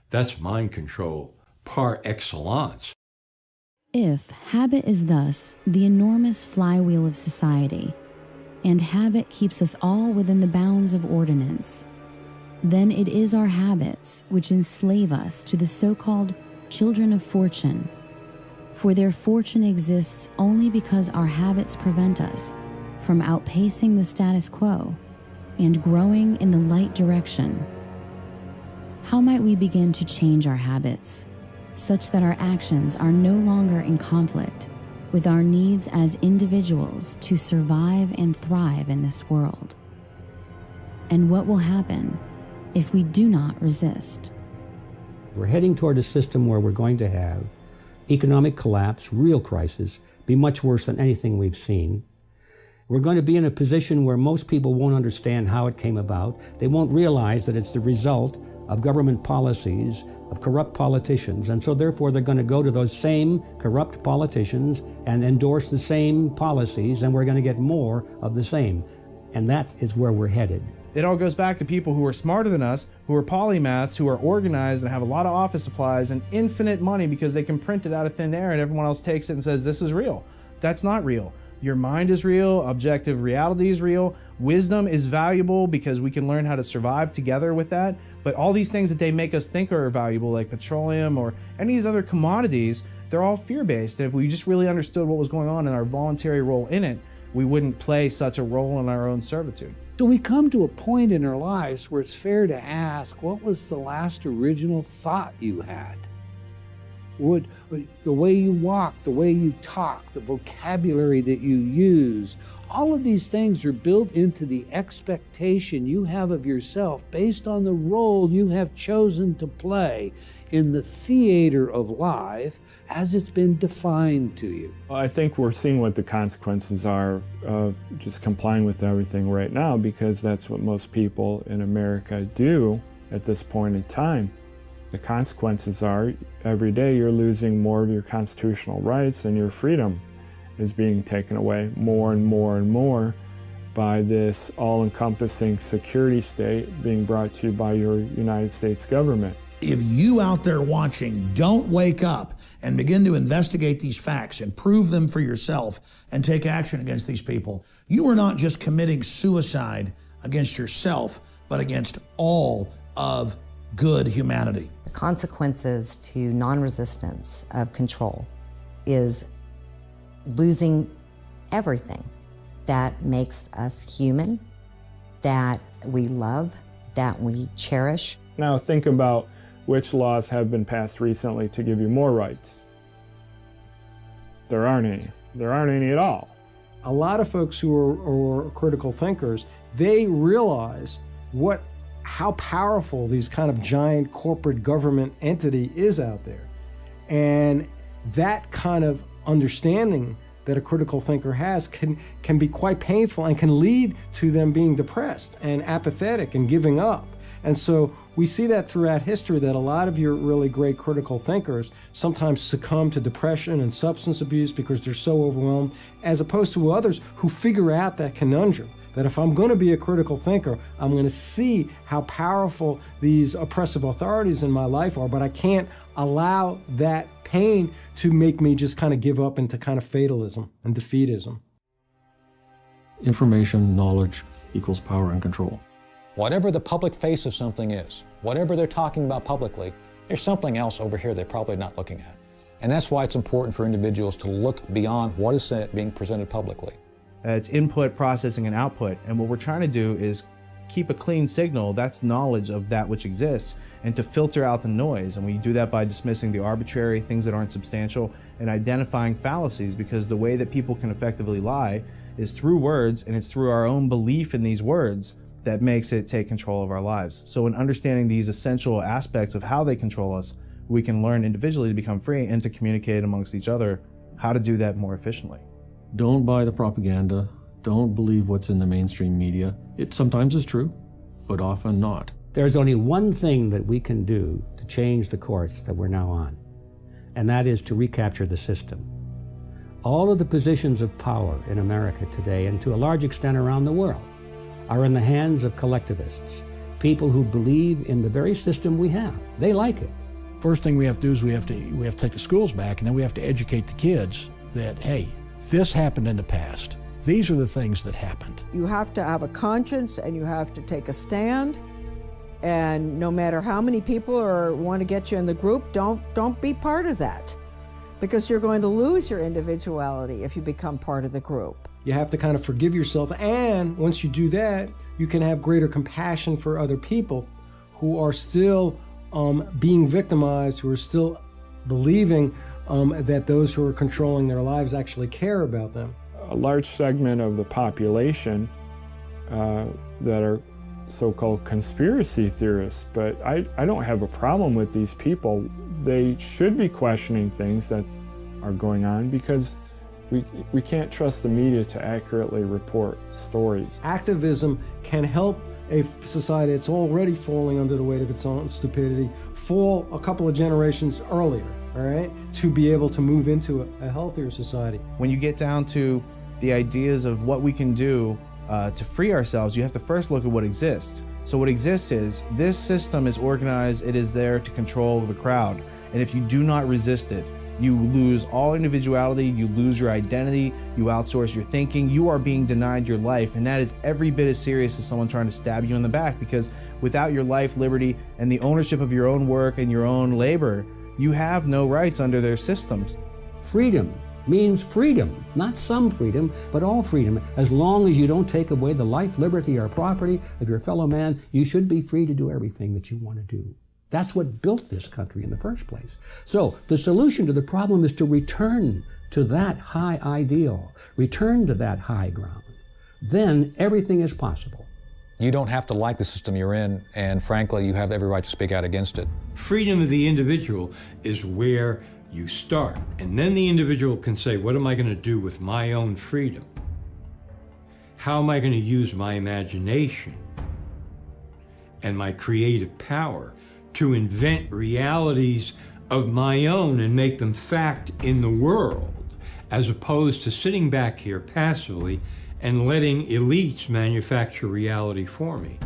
That's mind control par excellence. If habit is thus the enormous flywheel of society, and habit keeps us all within the bounds of ordinance, then it is our habits which enslave us to the so-called children of fortune. For their fortune exists only because our habits prevent us from outpacing the status quo and growing in the light direction. How might we begin to change our habits such that our actions are no longer in conflict with our needs as individuals to survive and thrive in this world? And what will happen if we do not resist? We're heading toward a system where we're going to have economic collapse, real crisis, be much worse than anything we've seen. We're going to be in a position where most people won't understand how it came about. They won't realize that it's the result of government policies, of corrupt politicians, and so therefore they're going to go to those same corrupt politicians and endorse the same policies, and we're going to get more of the same. And that is where we're headed. It all goes back to people who are smarter than us, who are polymaths, who are organized and have a lot of office supplies and infinite money because they can print it out of thin air and everyone else takes it and says, this is real. That's not real. Your mind is real, objective reality is real, wisdom is valuable because we can learn how to survive together with that. But all these things that they make us think are valuable, like petroleum or any of these other commodities, they're all fear-based. And if we just really understood what was going on in our voluntary role in it, we wouldn't play such a role in our own servitude. So we come to a point in our lives where it's fair to ask, what was the last original thought you had? The way you walk, the way you talk, the vocabulary that you use, all of these things are built into the expectation you have of yourself based on the role you have chosen to play in the theater of life as it's been defined to you. I think we're seeing what the consequences are of just complying with everything right now, because that's what most people in America do at this point in time. The consequences are every day you're losing more of your constitutional rights and your freedom is being taken away more and more and more by this all-encompassing security state being brought to you by your United States government. If you out there watching don't wake up and begin to investigate these facts and prove them for yourself and take action against these people, you are not just committing suicide against yourself, but against all of good humanity. The consequences to non-resistance of control is losing everything that makes us human, that we love, that we cherish. Now think about which laws have been passed recently to give you more rights. There aren't any. There aren't any at all. A lot of folks who are critical thinkers, they realize how powerful these kind of giant corporate government entity is out there. And that kind of understanding that a critical thinker has can be quite painful and can lead to them being depressed and apathetic and giving up. And so we see that throughout history, that a lot of your really great critical thinkers sometimes succumb to depression and substance abuse because they're so overwhelmed, as opposed to others who figure out that conundrum, that if I'm going to be a critical thinker, I'm going to see how powerful these oppressive authorities in my life are, but I can't allow that pain to make me just kind of give up into kind of fatalism and defeatism. Information, knowledge equals power and control. Whatever the public face of something is, whatever they're talking about publicly, there's something else over here they're probably not looking at. And that's why it's important for individuals to look beyond what is being presented publicly. It's input, processing, and output. And what we're trying to do is keep a clean signal, that's knowledge of that which exists, and to filter out the noise. And we do that by dismissing the arbitrary, things that aren't substantial, and identifying fallacies, because the way that people can effectively lie is through words, and it's through our own belief in these words that makes it take control of our lives. So in understanding these essential aspects of how they control us, we can learn individually to become free and to communicate amongst each other how to do that more efficiently. Don't buy the propaganda. Don't believe what's in the mainstream media. It sometimes is true, but often not. There's only one thing that we can do to change the course that we're now on, and that is to recapture the system. All of the positions of power in America today, and to a large extent around the world, are in the hands of collectivists, people who believe in the very system we have. They like it. First thing we have to do is we have to take the schools back, and then we have to educate the kids that, hey, this happened in the past. These are the things that happened. You have to have a conscience, and you have to take a stand. And no matter how many people want to get you in the group, don't be part of that, because you're going to lose your individuality if you become part of the group. You have to kind of forgive yourself, and once you do that, you can have greater compassion for other people who are still being victimized, who are still believing that those who are controlling their lives actually care about them. A large segment of the population that are so-called conspiracy theorists, but I don't have a problem with these people. They should be questioning things that are going on because we can't trust the media to accurately report stories. Activism can help a society that's already falling under the weight of its own stupidity fall a couple of generations earlier, all right, to be able to move into a healthier society. When you get down to the ideas of what we can do to free ourselves, you have to first look at what exists. So what exists is this system is organized, it is there to control the crowd. And if you do not resist it, you lose all individuality, you lose your identity, you outsource your thinking, you are being denied your life. And that is every bit as serious as someone trying to stab you in the back, because without your life, liberty, and the ownership of your own work and your own labor, you have no rights under their systems. Freedom means freedom, not some freedom, but all freedom. As long as you don't take away the life, liberty, or property of your fellow man, you should be free to do everything that you want to do. That's what built this country in the first place. So the solution to the problem is to return to that high ideal, return to that high ground. Then everything is possible. You don't have to like the system you're in, and frankly, you have every right to speak out against it. Freedom of the individual is where you start. And then the individual can say, what am I going to do with my own freedom? How am I going to use my imagination and my creative power to invent realities of my own and make them fact in the world, as opposed to sitting back here passively and letting elites manufacture reality for me.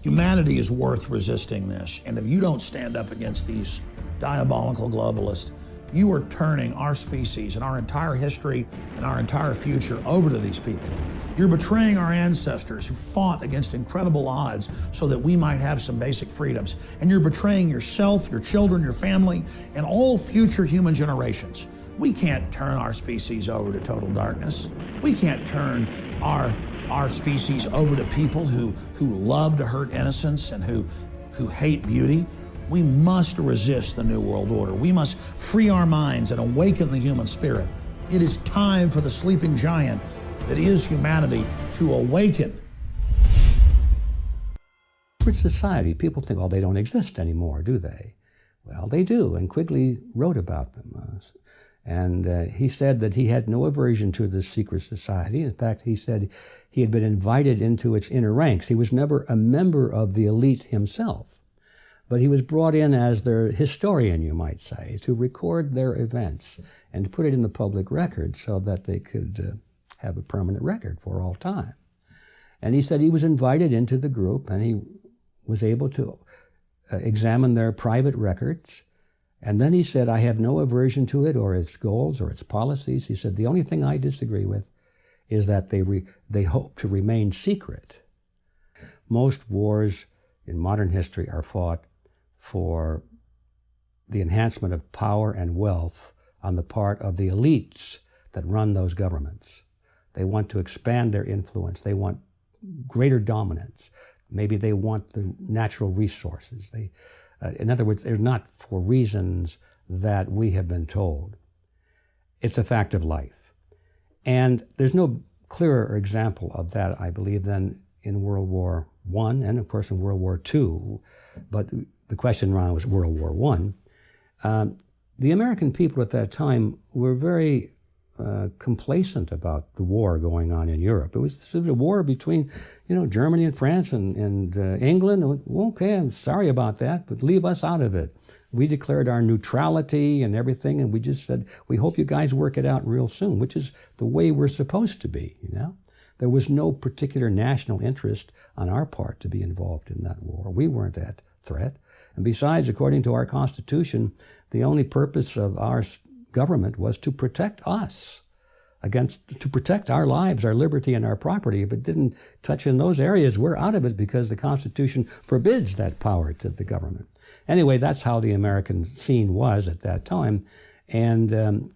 Humanity is worth resisting this, and if you don't stand up against these diabolical globalists, you are turning our species and our entire history and our entire future over to these people. You're betraying our ancestors who fought against incredible odds so that we might have some basic freedoms. And you're betraying yourself, your children, your family, and all future human generations. We can't turn our species over to total darkness. We can't turn our species over to people who love to hurt innocence and who hate beauty. We must resist the New World Order. We must free our minds and awaken the human spirit. It is time for the sleeping giant that is humanity to awaken. Secret society, people think, oh, they don't exist anymore, do they? Well, they do, and Quigley wrote about them. And he said that he had no aversion to the secret society. In fact, he said he had been invited into its inner ranks. He was never a member of the elite himself. But he was brought in as their historian, you might say, to record their events and to put it in the public record so that they could have a permanent record for all time. And he said he was invited into the group and he was able to examine their private records. And then he said, I have no aversion to it or its goals or its policies. He said, the only thing I disagree with is that they hope to remain secret. Most wars in modern history are fought for the enhancement of power and wealth on the part of the elites that run those governments. They want to expand their influence. They want greater dominance. Maybe they want the natural resources. In other words, they're not for reasons that we have been told. It's a fact of life. And there's no clearer example of that, I believe, than in World War I and, of course, in World War II. But the question around was World War I. The American people at that time were very complacent about the war going on in Europe. It was a war between, Germany and France and England. Okay, I'm sorry about that, but leave us out of it. We declared our neutrality and everything, and we just said, we hope you guys work it out real soon, which is the way we're supposed to be, There was no particular national interest on our part to be involved in that war. We weren't that threat. And besides, according to our Constitution, the only purpose of our government was to protect us to protect our lives, our liberty, and our property. If it didn't touch in those areas, we're out of it because the Constitution forbids that power to the government. Anyway, that's how the American scene was at that time. And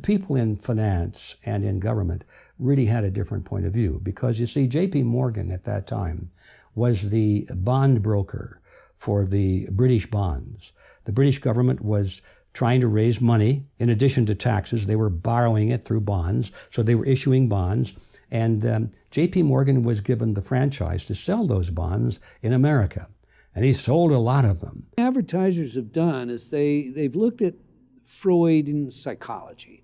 people in finance and in government really had a different point of view because, you see, J.P. Morgan at that time was the bond broker for the British bonds. The British government was trying to raise money in addition to taxes. They were borrowing it through bonds, so they were issuing bonds. And J.P. Morgan was given the franchise to sell those bonds in America, and he sold a lot of them. Advertisers have done is they've looked at Freud and psychology,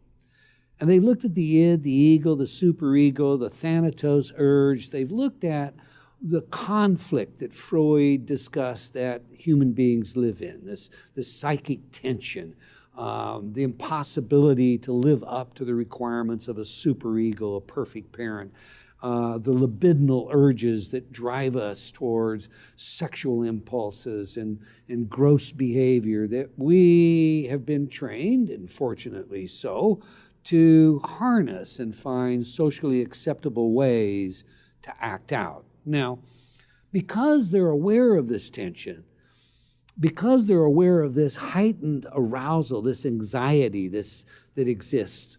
and they've looked at the id, the ego, the superego, the thanatos urge. They've looked at the conflict that Freud discussed that human beings live in, this psychic tension, the impossibility to live up to the requirements of a superego, a perfect parent, the libidinal urges that drive us towards sexual impulses and gross behavior that we have been trained, and fortunately so, to harness and find socially acceptable ways to act out. Now, because they're aware of this tension, because they're aware of this heightened arousal, this anxiety that exists,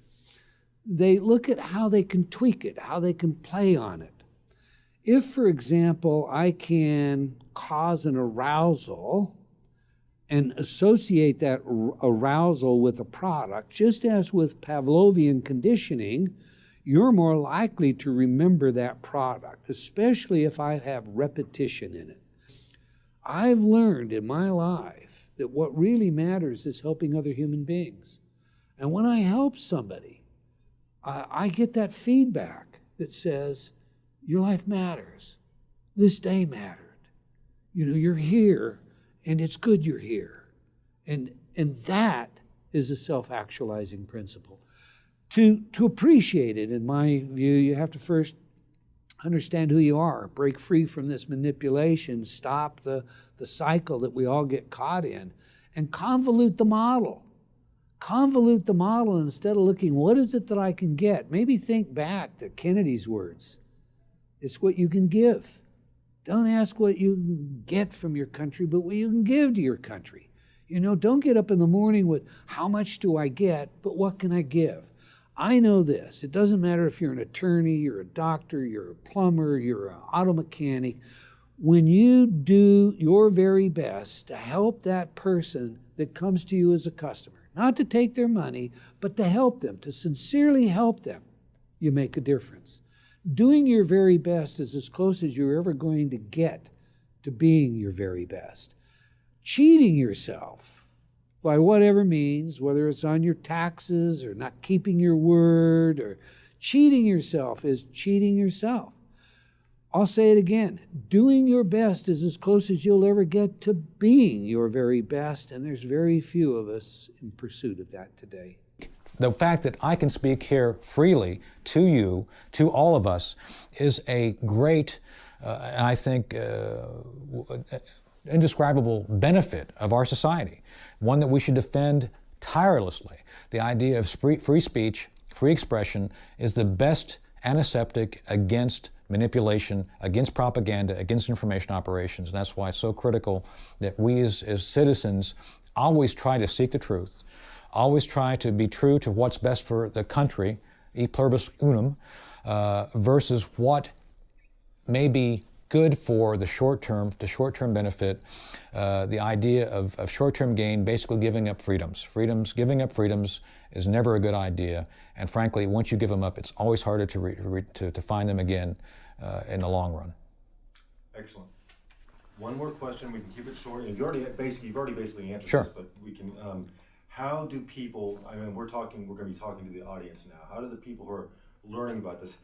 they look at how they can tweak it, how they can play on it. If, for example, I can cause an arousal and associate that arousal with a product, just as with Pavlovian conditioning, you're more likely to remember that product, especially if I have repetition in it. I've learned in my life that what really matters is helping other human beings. And when I help somebody, I get that feedback that says, your life matters. This day mattered. You know, you're here, and it's good you're here. And that is a self-actualizing principle. To appreciate it, in my view, you have to first understand who you are, break free from this manipulation, stop the cycle that we all get caught in, and convolute the model. Convolute the model instead of looking, what is it that I can get? Maybe think back to Kennedy's words. It's what you can give. Don't ask what you can get from your country, but what you can give to your country. You know, don't get up in the morning with, how much do I get, but what can I give? I know this. It doesn't matter if you're an attorney, you're a doctor, you're a plumber, you're an auto mechanic. When you do your very best to help that person that comes to you as a customer, not to take their money, but to help them, to sincerely help them, you make a difference. Doing your very best is as close as you're ever going to get to being your very best. Cheating yourself by whatever means, whether it's on your taxes or not keeping your word, or cheating yourself is cheating yourself. I'll say it again. Doing your best is as close as you'll ever get to being your very best, and there's very few of us in pursuit of that today. The fact that I can speak here freely to you, to all of us, is a great, I think, indescribable benefit of our society, one that we should defend tirelessly. The idea of free speech, free expression is the best antiseptic against manipulation, against propaganda, against information operations. And that's why it's so critical that we as citizens always try to seek the truth, always try to be true to what's best for the country, e pluribus unum, versus what may be good for the short-term benefit, the idea of short-term gain, basically giving up freedoms. Giving up freedoms is never a good idea, and frankly, once you give them up, it's always harder to find them again in the long run. Excellent. One more question, we can keep it short. You've already basically answered Sure. this, but we can, how do people, I mean, we're going to be talking to the audience now, how do the people who are learning about this,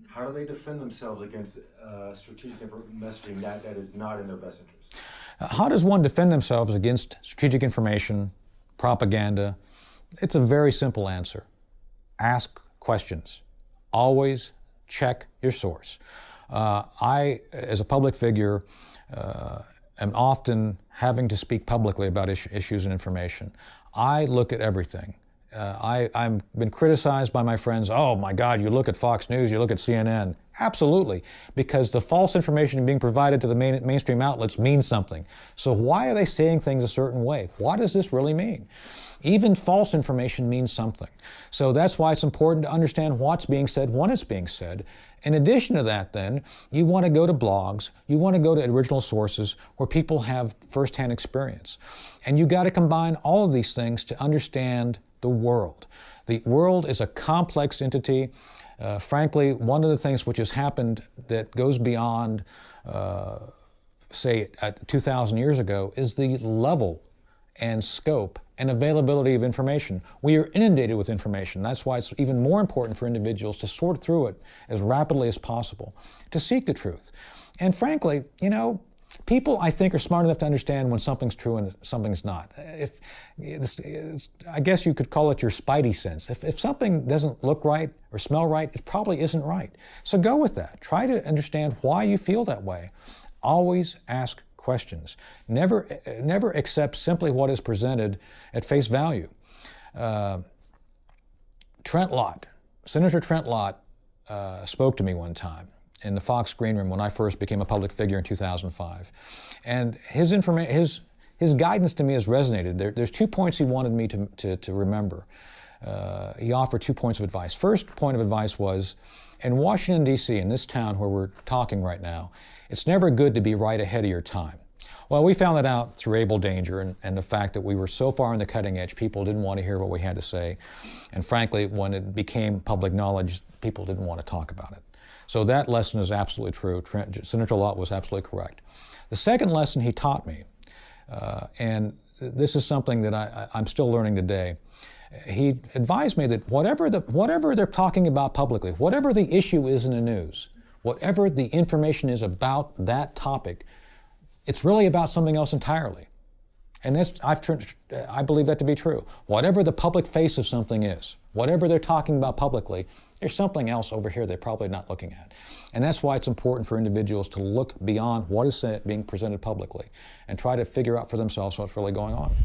how do they defend themselves against strategic messaging that is not in their best interest? How does one defend themselves against strategic information, propaganda? It's a very simple answer. Ask questions. Always check your source. I, as a public figure, am often having to speak publicly about issues and information. I look at everything. I've been criticized by my friends, oh my God, you look at Fox News, you look at CNN. Absolutely, because the false information being provided to the mainstream outlets means something. So why are they saying things a certain way? What does this really mean? Even false information means something. So that's why it's important to understand what's being said when it's being said. In addition to that, then, you want to go to blogs, you want to go to original sources where people have firsthand experience. And you got to combine all of these things to understand the world. The world is a complex entity. Frankly, one of the things which has happened that goes beyond, say, 2,000 years ago is the level and scope and availability of information. We are inundated with information. That's why it's even more important for individuals to sort through it as rapidly as possible, to seek the truth. And frankly, you know, people, I think, are smart enough to understand when something's true and something's not. I guess you could call it your spidey sense. If something doesn't look right or smell right, it probably isn't right. So go with that. Try to understand why you feel that way. Always ask questions. Never accept simply what is presented at face value. Trent Lott, Senator Trent Lott spoke to me one time in the Fox Green Room when I first became a public figure in 2005. And his guidance to me has resonated. There's 2 points he wanted me to remember. He offered 2 points of advice. First point of advice was, in Washington, D.C., in this town where we're talking right now, it's never good to be right ahead of your time. Well, we found that out through Able Danger and the fact that we were so far on the cutting edge, people didn't want to hear what we had to say. And frankly, when it became public knowledge, people didn't want to talk about it. So that lesson is absolutely true. Senator Lott was absolutely correct. The second lesson he taught me, and this is something that I'm still learning today, he advised me that whatever they're talking about publicly, whatever the issue is in the news, whatever the information is about that topic, it's really about something else entirely. And I believe that to be true. Whatever the public face of something is, whatever they're talking about publicly, there's something else over here they're probably not looking at. And that's why it's important for individuals to look beyond what is being presented publicly and try to figure out for themselves what's really going on.